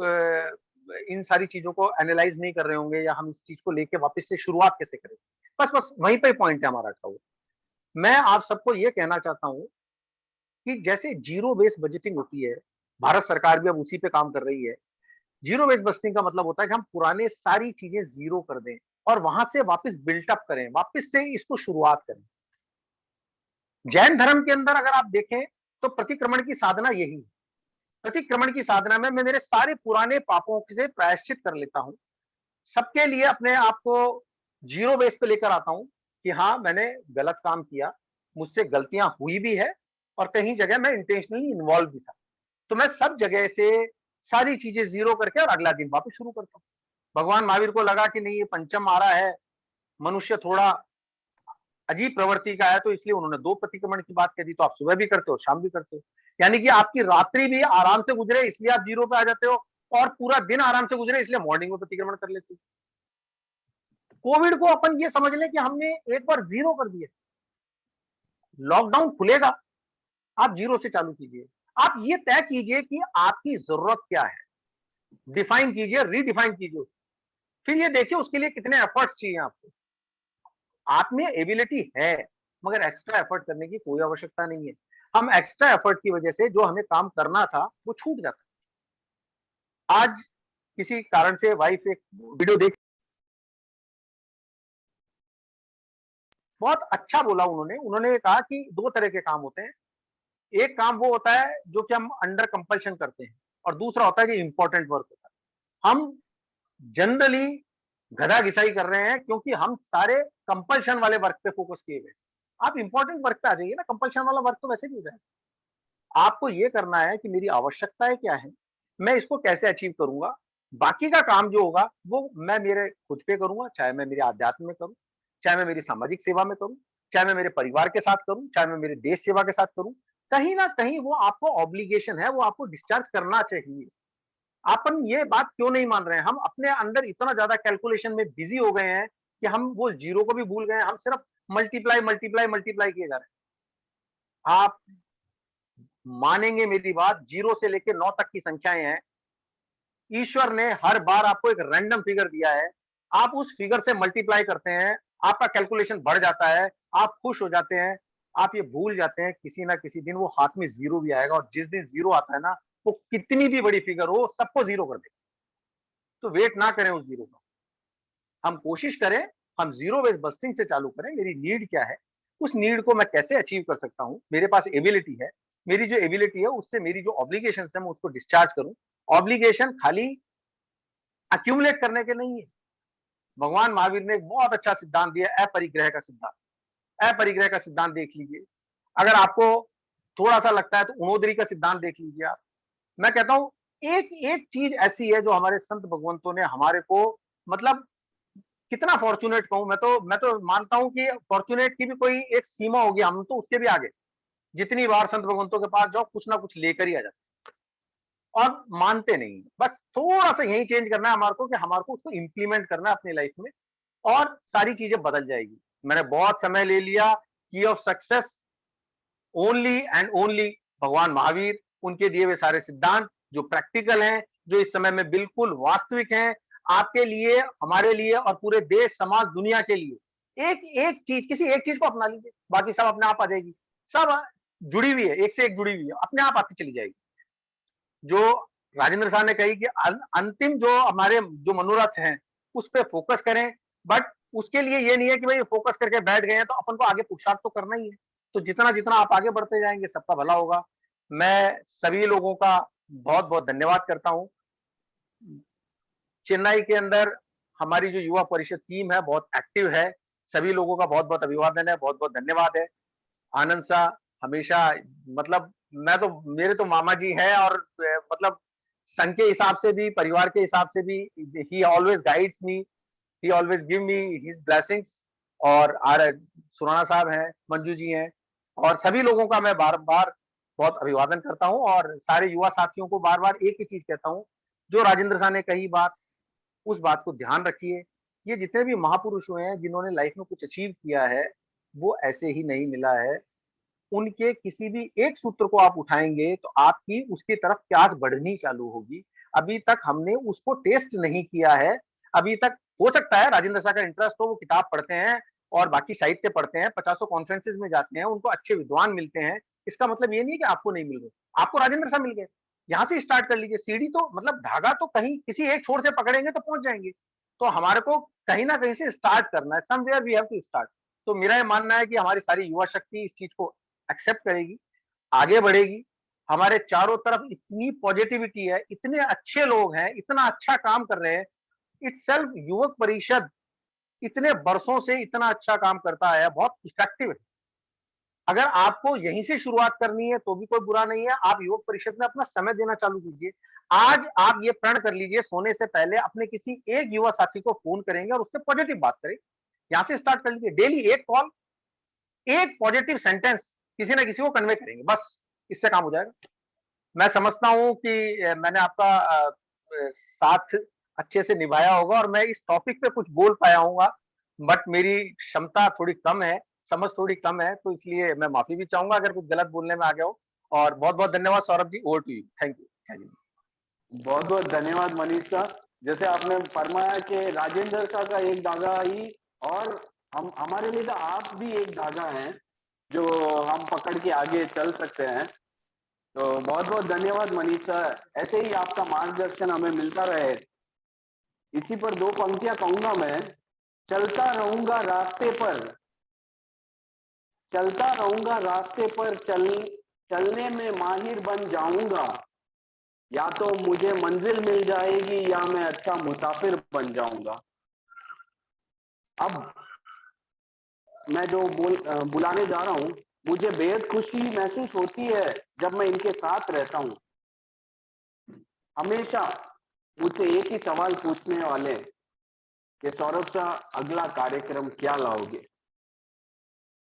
इन सारी चीजों को एनालाइज नहीं कर रहे होंगे या हम इस चीज को लेके वापस से शुरुआत कैसे करें। बस वहीं पे पॉइंट है हमारा का। मैं आप सबको ये कहना चाहता हूं कि जैसे जीरो बेस बजटिंग होती है, भारत सरकार भी अब उसी पे काम कर रही है। जीरो बेस बजटिंग का मतलब होता है कि हम पुराने सारी चीजें जीरो कर दें और वहां से वापस बिल्टअप करें, वापस से इसको शुरुआत करें। जैन धर्म के अंदर अगर आप देखें तो प्रतिक्रमण की साधना यही है। प्रतिक्रमण की साधना में मैं मेरे सारे पुराने पापों से प्रायश्चित कर लेता हूं, सबके लिए अपने आप को जीरो बेस पे लेकर आता हूं कि हाँ मैंने गलत काम किया, मुझसे गलतियां हुई भी है और कहीं जगह मैं इंटेंशनली इन्वॉल्व भी था। तो मैं सब जगह से सारी चीजें जीरो करके और अगला दिन वापस शुरू करता हूं। भगवान महावीर को लगा कि नहीं, ये पंचम आ रहा है, मनुष्य थोड़ा अजीब प्रवृत्ति का है, तो इसलिए उन्होंने 2 प्रतिक्रमण की बात कह दी। तो आप सुबह भी करते हो, शाम भी करते हो, यानी कि आपकी रात्रि भी आराम से गुजरे इसलिए आप जीरो पे आ जाते हो और पूरा दिन आराम से गुजरे इसलिए मॉर्निंग में प्रतिक्रमण कर लेते हो। कोविड को अपन ये समझ लें कि हमने एक बार जीरो कर दिया। लॉकडाउन खुलेगा, आप जीरो से चालू कीजिए। आप ये तय कीजिए कि आपकी जरूरत क्या है, डिफाइन कीजिए, रीडिफाइन कीजिए उसको। फिर ये देखिए उसके लिए कितने एफर्ट्स चाहिए आपको। आप में एबिलिटी है, मगर एक्स्ट्रा एफर्ट करने की कोई आवश्यकता नहीं है। हम एक्स्ट्रा एफर्ट की वजह से जो हमें काम करना था वो छूट जाता है। आज किसी कारण से वाइफ एक वीडियो देख, बहुत अच्छा बोला उन्होंने कहा कि 2 तरह के काम होते हैं। एक काम वो होता है जो कि हम अंडर कंपल्शन करते हैं और दूसरा होता है कि इंपॉर्टेंट वर्क होता है। हम जनरली गधा घिसाई कर रहे हैं क्योंकि हम सारे कंपल्शन वाले वर्क पे फोकस किए गए। आप इंपॉर्टेंट वर्क पे आ जाइए ना, कंपल्शन वाला वर्क तो वैसे भी हो जाएगा। आपको ये करना है कि मेरी आवश्यकताएं क्या है, मैं इसको कैसे अचीव करूंगा। बाकी का काम जो होगा वो मैं मेरे खुद पे करूंगा, चाहे मैं मेरे आध्यात्म में करूं, चाहे मैं मेरी सामाजिक सेवा में करूं, चाहे मैं मेरे परिवार के साथ करूं, चाहे मैं मेरे देश सेवा के साथ करूं। कहीं ना कहीं वो आपको ऑब्लिगेशन है, वो आपको डिस्चार्ज करना चाहिए। अपन ये बात क्यों नहीं मान रहे हैं? हम अपने अंदर इतना ज्यादा कैलकुलेशन में बिजी हो गए हैं कि हम वो जीरो को भी भूल गए हैं। हम सिर्फ मल्टीप्लाई मल्टीप्लाई मल्टीप्लाई किए जा रहे हैं। आप मानेंगे मेरी बात, 0 से लेकर 9 तक की संख्याएं हैं। ईश्वर ने हर बार आपको एक रैंडम फिगर दिया है, आप उस फिगर से मल्टीप्लाई करते हैं, आपका कैलकुलेशन बढ़ जाता है, आप खुश हो जाते हैं। आप ये भूल जाते हैं किसी ना किसी दिन वो हाथ में जीरो भी आएगा और जिस दिन जीरो आता है ना, वो कितनी भी बड़ी फिगर हो सबको जीरो कर देगा। तो वेट ना करें उस जीरो का, हम कोशिश करें, हम जीरो बेस बस्टिंग से चालू करें। मेरी नीड क्या है, उस नीड को मैं कैसे अचीव कर सकता हूँ, मेरे पास एबिलिटी है, मेरी जो एबिलिटी है उससे मेरी जो ऑब्लिगेशन है मैं उसको डिस्चार्ज करूं। ऑब्लिगेशन खाली अक्यूमुलेट करने के नहीं है। भगवान महावीर ने एक बहुत अच्छा सिद्धांत दिया, अपरिग्रह का सिद्धांत। अपरिग्रह का सिद्धांत देख लीजिए, अगर आपको थोड़ा सा लगता है तो उणोदरी का सिद्धांत देख लीजिए आप। मैं कहता हूं एक एक चीज ऐसी है जो हमारे संत भगवंतों ने हमारे को, मतलब कितना फॉर्चुनेट कहूं, मैं तो मानता हूं कि फॉर्चुनेट की भी कोई एक सीमा होगी, हम तो उसके भी आगे। जितनी बार संत भगवंतों के पास जाओ कुछ ना कुछ लेकर ही आ जाते और मानते नहीं, बस थोड़ा सा यही चेंज करना है हमारे को कि हमारे को उसको इंप्लीमेंट करना है अपनी लाइफ में और सारी चीजें बदल जाएगी। मैंने बहुत समय ले लिया, की of success only and only भगवान महावीर, उनके दिए हुए सारे सिद्धांत जो प्रैक्टिकल हैं, जो इस समय में बिल्कुल वास्तविक हैं, आपके लिए, हमारे लिए और पूरे देश समाज दुनिया के लिए। एक एक चीज, किसी एक चीज को अपना लीजिए, बाकी सब अपने आप आ जाएगी। सब जुड़ी हुई है, एक से एक जुड़ी हुई है, अपने आप आती चली जाएगी। जो राजेंद्र साहब ने कही कि अंतिम जो हमारे जो मनोरथ हैं उस पर फोकस करें, बट उसके लिए ये नहीं है कि भाई फोकस करके बैठ गए हैं तो अपन को आगे पुरुषार्थ तो करना ही है। तो जितना जितना आप आगे बढ़ते जाएंगे सबका भला होगा। मैं सभी लोगों का बहुत बहुत धन्यवाद करता हूं। चेन्नई के अंदर हमारी जो युवा परिषद टीम है बहुत एक्टिव है, सभी लोगों का बहुत बहुत अभिवादन है, बहुत बहुत धन्यवाद है। आनंद शाह हमेशा, मतलब मैं तो, मेरे तो मामा जी हैं और मतलब संघ के हिसाब से भी, परिवार के हिसाब से भी, ही ऑलवेज गाइड्स मी, ही always give me his blessings. और सुराना साहब हैं, मंजू जी हैं, और सभी लोगों का मैं बार बार बहुत अभिवादन करता हूं और सारे युवा साथियों को बार बार एक ही चीज कहता हूं, जो राजेंद्र साहब ने कही बात, उस बात को ध्यान रखिए। ये जितने भी महापुरुष हुए हैं जिन्होंने लाइफ में कुछ अचीव किया है, वो ऐसे ही नहीं मिला है। उनके किसी भी एक सूत्र को आप उठाएंगे तो आपकी उसकी तरफ प्यास बढ़नी चालू होगी। अभी तक हमने उसको टेस्ट नहीं किया है। अभी तक हो सकता है राजेंद्र शाह का इंटरेस्ट हो, वो किताब पढ़ते हैं और बाकी साहित्य पढ़ते हैं, 50 कॉन्फ्रेंसेस में जाते हैं, उनको अच्छे विद्वान मिलते हैं। इसका मतलब ये नहीं कि आपको नहीं मिल गए, आपको राजेंद्र शाह मिल गए। यहाँ से स्टार्ट कर लीजिए, सीढ़ी तो मतलब धागा तो कहीं किसी एक छोर से पकड़ेंगे तो पहुंच जाएंगे। तो हमारे को कहीं ना कहीं से स्टार्ट करना है, somewhere we have to start. तो मेरा ये मानना है कि हमारी सारी युवा शक्ति इस चीज को एक्सेप्ट करेगी, आगे बढ़ेगी। हमारे चारों तरफ इतनी पॉजिटिविटी है, इतने अच्छे लोग हैं, इतना अच्छा काम कर रहे हैं। इटसेल्फ युवक परिषद इतने वर्षों से इतना अच्छा काम करता है, बहुत इफेक्टिव है। अगर आपको यहीं से शुरुआत करनी है तो भी कोई बुरा नहीं है, आप युवक परिषद में अपना समय देना चालू कीजिए। आज आप ये प्रण कर लीजिए, सोने से पहले अपने किसी एक युवा साथी को फोन करेंगे और उससे पॉजिटिव बात करें। यहां से स्टार्ट कर लीजिए, डेली एक कॉल, एक पॉजिटिव सेंटेंस किसी ना किसी को कन्वे करेंगे, बस इससे काम हो जाएगा। मैं समझता हूं कि मैंने आपका साथ अच्छे से निभाया होगा और मैं इस टॉपिक पे कुछ बोल पाया हूँगा, बट मेरी क्षमता थोड़ी कम है, समझ थोड़ी कम है, तो इसलिए मैं माफी भी चाहूंगा अगर कुछ गलत बोलने में आ गया हो। और बहुत बहुत धन्यवाद Saurabh ji, over to you. Thank you. बहुत बहुत धन्यवाद मनीष साहब। जैसे आपने फरमाया कि राजेंद्र शाह का एक धागा ही, और हम, हमारे लिए तो आप भी एक धागा हैं जो हम पकड़ के आगे चल सकते हैं। तो बहुत बहुत धन्यवाद मनीष साहब, ऐसे ही आपका मार्गदर्शन हमें मिलता रहे। इसी पर दो पंक्तियां कहूंगा मैं। चलता रहूंगा रास्ते पर, चलता रहूंगा रास्ते पर, चलने में माहिर बन जाऊंगा। या तो मुझे मंजिल मिल जाएगी या मैं अच्छा मुसाफिर बन जाऊंगा। अब मैं जो बुलाने जा रहा हूं, मुझे बेहद खुशी महसूस होती है जब मैं इनके साथ रहता हूं। हमेशा मुझसे एक ही सवाल पूछने वाले कि सौरभ शाह अगला कार्यक्रम क्या लाओगे।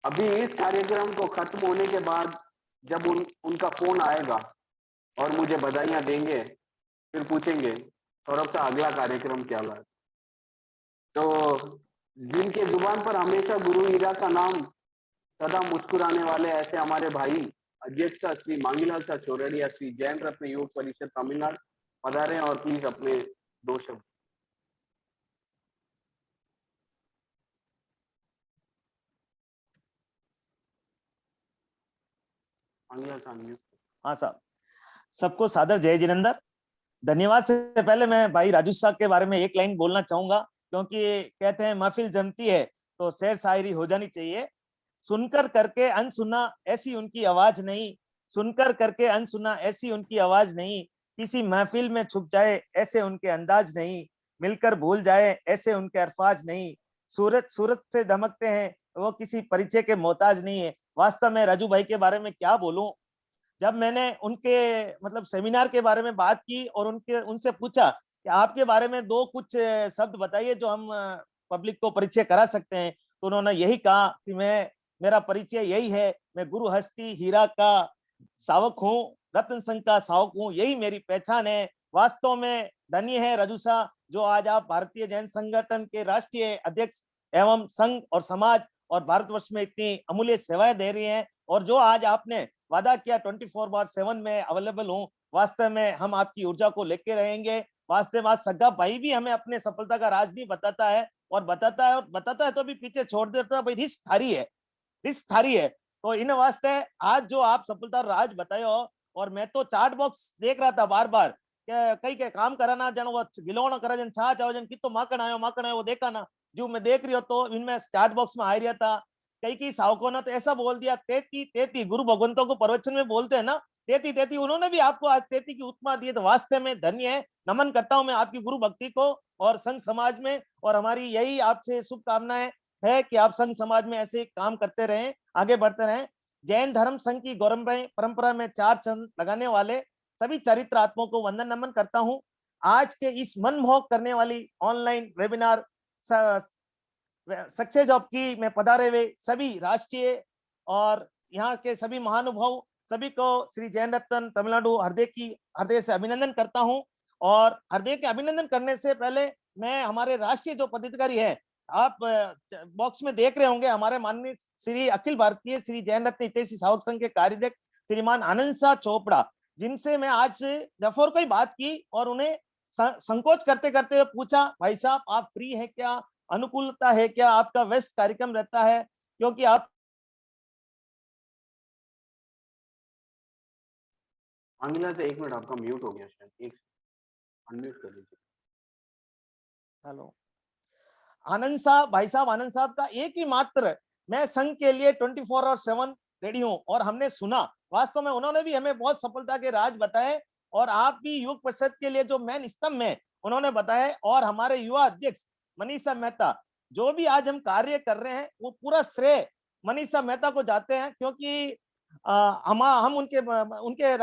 अभी इस कार्यक्रम को खत्म होने के बाद जब उनका फोन आएगा और मुझे बधाइयां देंगे, फिर पूछेंगे सौरभ शाह अगला कार्यक्रम क्या लाए। तो जिनके जुबान पर हमेशा गुरु हीरा का नाम सदा मुस्कुराने वाले ऐसे हमारे भाई अध्यक्ष श्री मांगीलाल शाह चौरड़िया, श्री जैन रत्न युवक परिषद तमिलनाडु पधारे और प्लीज अपने दो शब्द। मांगीलाल साहब। हाँ साहब, सबको सादर जय जिनेंद्र। धन्यवाद से पहले मैं भाई राजू साहब के बारे में एक लाइन बोलना चाहूंगा, क्योंकि कहते हैं महफिल जमती है तो शेर शायरी हो जानी चाहिए। सुनकर करके अनसुना ऐसी उनकी आवाज नहीं, सुनकर करके अनसुना ऐसी उनकी आवाज नहीं, किसी महफिल में छुप जाए ऐसे उनके अंदाज नहीं, मिलकर भूल जाए ऐसे उनके अल्फाज नहीं, सूरत सूरत से धमकते हैं वो किसी परिचय के मोहताज नहीं है। वास्तव में राजू भाई के बारे में क्या बोलूं, जब मैंने उनके मतलब सेमिनार के बारे में बात की और उनसे पूछा कि आपके बारे में दो कुछ शब्द बताइए जो हम पब्लिक को परिचय करा सकते हैं, तो उन्होंने यही कहा कि मेरा परिचय यही है, मैं गुरु हस्ती हीरा का सावक हूँ, रत्न संघ का सावक हूँ, यही मेरी पहचान है। वास्तव में धन्य है राजू साहब जो आज आप भारतीय जैन संगठन के राष्ट्रीय अध्यक्ष एवं संघ और समाज और भारतवर्ष में इतनी अमूल्य सेवाएं दे रही हैं, और जो आज आपने वादा किया 24/7 में अवेलेबल हूँ, वास्तव में हम आपकी ऊर्जा को लेके रहेंगे। वास्तव में सग्गा भाई भी हमें अपने सफलता का राज नहीं बताता है, और बताता है तो भी पीछे छोड़ देता है, भाई रिस्क थारी है। तो इन वास्ते आज जो आप सफलता राज बतायो, और मैं तो चार्ट बॉक्स देख रहा था बार बार कई के काम कराना जन वो गिलोना करा जन छा चाहो जन की तो माकन आयो वो देखा ना, जो मैं देख रही हो तो इनमें चार्ट बॉक्स में आ रहा था। कई सावकों ने तो ऐसा बोल दिया 33 गुरु भगवंतों को प्रवचन में बोलते हैं ना 33, उन्होंने भी आपको आज 33 की उपमा दी है, तो वास्तव में धन्य है। नमन करता हूं मैं आपकी गुरु भक्ति को और संघ समाज में, और हमारी यही आपसे शुभकामनाएं है कि आप संघ समाज में ऐसे काम करते रहें, आगे बढ़ते रहें। जैन धर्म संघ की गौरवमय परंपरा में 4 चंद लगाने वाले सभी चरित्र आत्माओं को वंदन नमन करता हूं। आज के इस मनमोहक करने वाली ऑनलाइन वेबिनार सक्सेस जॉब की में पधारे हुए सभी राष्ट्रीय और यहाँ के सभी महानुभाव सभी को श्री जैन रत्न तमिलनाडु हृदय से अभिनंदन करता हूँ। और हृदय के अभिनंदन करने से पहले मैं हमारे राष्ट्रीय जो पदाधिकारी है, आप बॉक्स में देख रहे होंगे, हमारे माननीय श्री अखिल भारतीय श्री जैन रत्न हितैषी सावक संघ के कार्याध्यक्ष श्रीमान आनंद शाह चोपड़ा, जिनसे मैं आज जफर को ही बात की और उन्हें संकोच करते करते पूछा, भाई साहब आप फ्री है क्या, अनुकूलता है क्या, आपका व्यस्त कार्यक्रम रहता है, क्योंकि आप आंगिला से 1 मिनट आपका म्यूट हो गया शायद, एक अनम्यूट कर लीजिए। हेलो भाई साहब आनंद साहब का एक ही मात्र, मैं संघ के लिए 24/7 रेडी हूं, और हमने सुना वास्तव में उन्होंने भी हमें बहुत सफलता के राज बताए, और आप भी युवक परिषद के लिए जो मेन स्तंभ में उन्होंने बताए, और हमारे युवा अध्यक्ष मनीषा मेहता जो भी आज हम कार्य कर रहे हैं वो पूरा श्रेय मनीषा मेहता को जाते हैं, क्योंकि हम उनके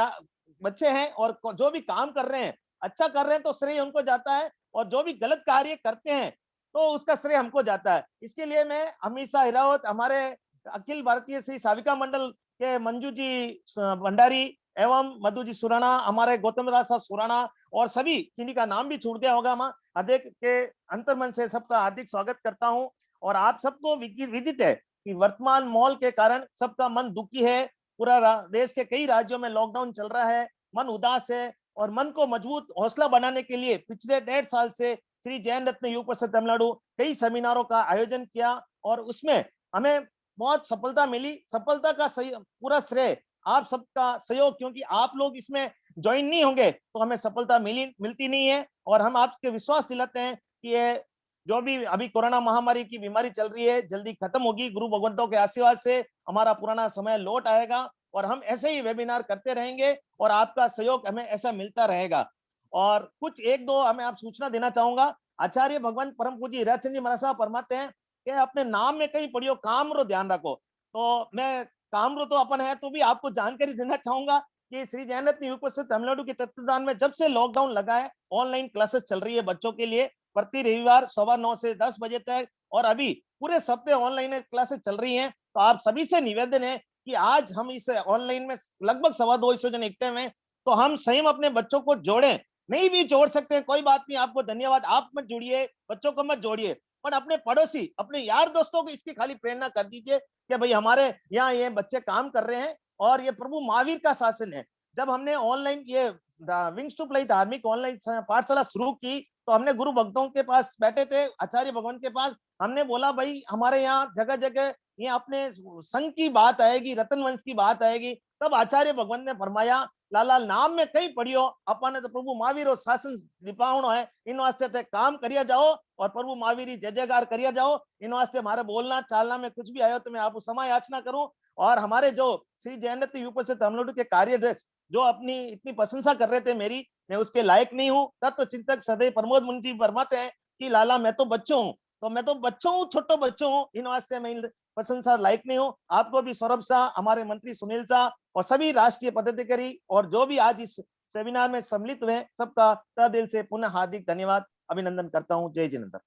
बच्चे हैं, और जो भी काम कर रहे हैं अच्छा कर रहे हैं तो श्रेय उनको जाता है, और जो भी गलत कार्य करते हैं तो उसका श्रेय हमको जाता है। इसके लिए मैं हमेशा हिरावत, हमारे अखिल भारतीय श्री साविका मंडल के मंजू जी भंडारी एवं मधु जी सुराना, हमारे गौतम राजा सुराना, और सभी किन्हीं का नाम भी छूट गया होगा, मैं हृदय के अंतर्मन से सबका हार्दिक स्वागत करता हूं। और आप सबको विदित है कि वर्तमान माहौल के कारण सबका मन दुखी है, पूरा देश के कई राज्यों में लॉकडाउन चल रहा है, मन उदास है, और मन को मजबूत हौसला बनाने के लिए पिछले 1.5 साल से श्री जैन रत्न युवक परिषद तमिलनाडु कई सेमिनारों का आयोजन किया, और उसमें हमें बहुत सफलता मिली। सफलता का पूरा श्रेय आप सबका सहयोग, क्योंकि आप लोग इसमें ज्वाइन नहीं होंगे तो हमें सफलता मिलती नहीं है। और हम आपके विश्वास दिलाते हैं कि ये जो भी अभी कोरोना महामारी की बीमारी चल रही है जल्दी खत्म होगी, गुरु भगवंतों के आशीर्वाद से हमारा पुराना समय लौट आएगा, और हम ऐसे ही वेबिनार करते रहेंगे, और आपका सहयोग हमें ऐसा मिलता रहेगा। और कुछ 1-2 हमें आप सूचना देना चाहूंगा। आचार्य भगवान परम पूज्य हीराचंद जी महाराज साहब फरमाते हैं कि अपने नाम में कहीं पढ़ियो कामरो ध्यान रखो, तो मैं कामरो तो अपन है तो भी आपको जानकारी देना चाहूंगा कि श्री जैन रत्न युवक परिषद तमिलनाडु के तत्वाधान में जब से लॉकडाउन लगा है ऑनलाइन क्लासेस चल रही है बच्चों के लिए, प्रति रविवार 9:15 से 10 बजे तक, और अभी पूरे सप्ताह ऑनलाइन क्लासेस चल रही हैं। तो आप सभी से निवेदन है कि आज हम इस ऑनलाइन में लगभग 250 जन इकट्ठे हैं, तो हम स्वयं अपने बच्चों को जोड़ें, नहीं भी जोड़ सकते हैं कोई बात नहीं, आपको धन्यवाद, आप मत जुड़िए, बच्चों को मत जोड़िए, पर अपने पड़ोसी अपने यार दोस्तों को इसकी खाली प्रेरणा कर दीजिए कि भाई हमारे यहाँ ये बच्चे काम कर रहे हैं, और ये प्रभु महावीर का शासन है। जब हमने ऑनलाइन ये विंग्स टू प्ले धार्मिक ऑनलाइन पाठशाला शुरू की तो हमने गुरु भक्तों के पास बैठे थे, आचार्य भगवान के पास, हमने बोला भाई हमारे यहाँ जगह जगह ये अपने संघ की बात आएगी, रतन वंश की बात आएगी, तब आचार्य भगवंत ने फरमाया लाला नाम में कई पढ़ियो अपने तो प्रभु महावीर और शासन निपावणो है, इन वास्ते ते काम करिया जाओ और प्रभु महावीर जय जयकार करिया जाओ। इन वास्ते हमारे बोलना चालना में कुछ भी आयो तो मैं आपको क्षमा याचना करूं। और हमारे जो श्री जयंती उपस्थित हम लोग के कार्याध्यक्ष जो अपनी इतनी प्रशंसा कर रहे थे मेरी, मैं उसके लायक नहीं हूँ। तत्व चिंतक सदैव प्रमोद मुनि जी फरमाते हैं कि लाला मैं तो बच्चों हूँ, तो मैं तो बच्चों हूँ, छोटो बच्चों हूँ, इन वास्ते मैं प्रशंसा लायक नहीं हूँ। आपको भी सौरभ शाह, हमारे मंत्री सुनील शाह और सभी राष्ट्रीय पदाधिकारी और जो भी आज इस सेमिनार में सम्मिलित हुए सबका तहे दिल से पुनः हार्दिक धन्यवाद अभिनंदन करता हूँ। जय जिनेन्द्र।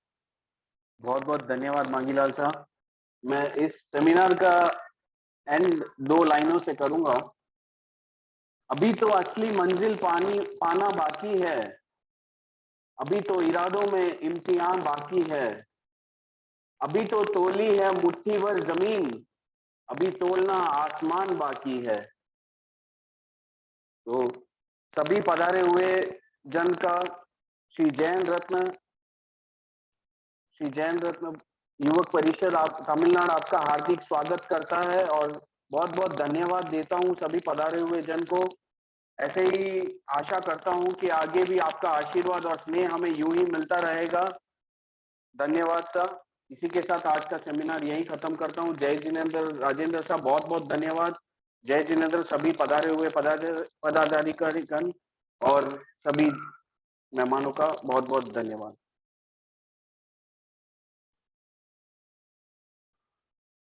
बहुत बहुत धन्यवाद मांगीलाल साहब। मैं इस सेमिनार का एंड 2 लाइनों से करूंगा। अभी तो असली मंजिल पाना बाकी है, अभी तो इरादों में इम्तिहान बाकी है, अभी तो तोली है मुट्ठी भर जमीन, अभी तोलना आसमान बाकी है। तो सभी पधारे हुए जन का श्री जैन रत्न युवक परिषद तमिलनाडु आपका हार्दिक स्वागत करता है और बहुत बहुत धन्यवाद देता हूं सभी पधारे हुए जन को। ऐसे ही आशा करता हूं कि आगे भी आपका आशीर्वाद और स्नेह हमें यूं ही मिलता रहेगा। धन्यवाद साहब। इसी के साथ आज का सेमिनार यहीं खत्म करता हूं। जय जिनेन्द्र। राजेंद्र साहब बहुत बहुत धन्यवाद। जय जिनेन्द्र। सभी पधारे हुए पदाधिकारीगण और सभी मेहमानों का बहुत बहुत धन्यवाद।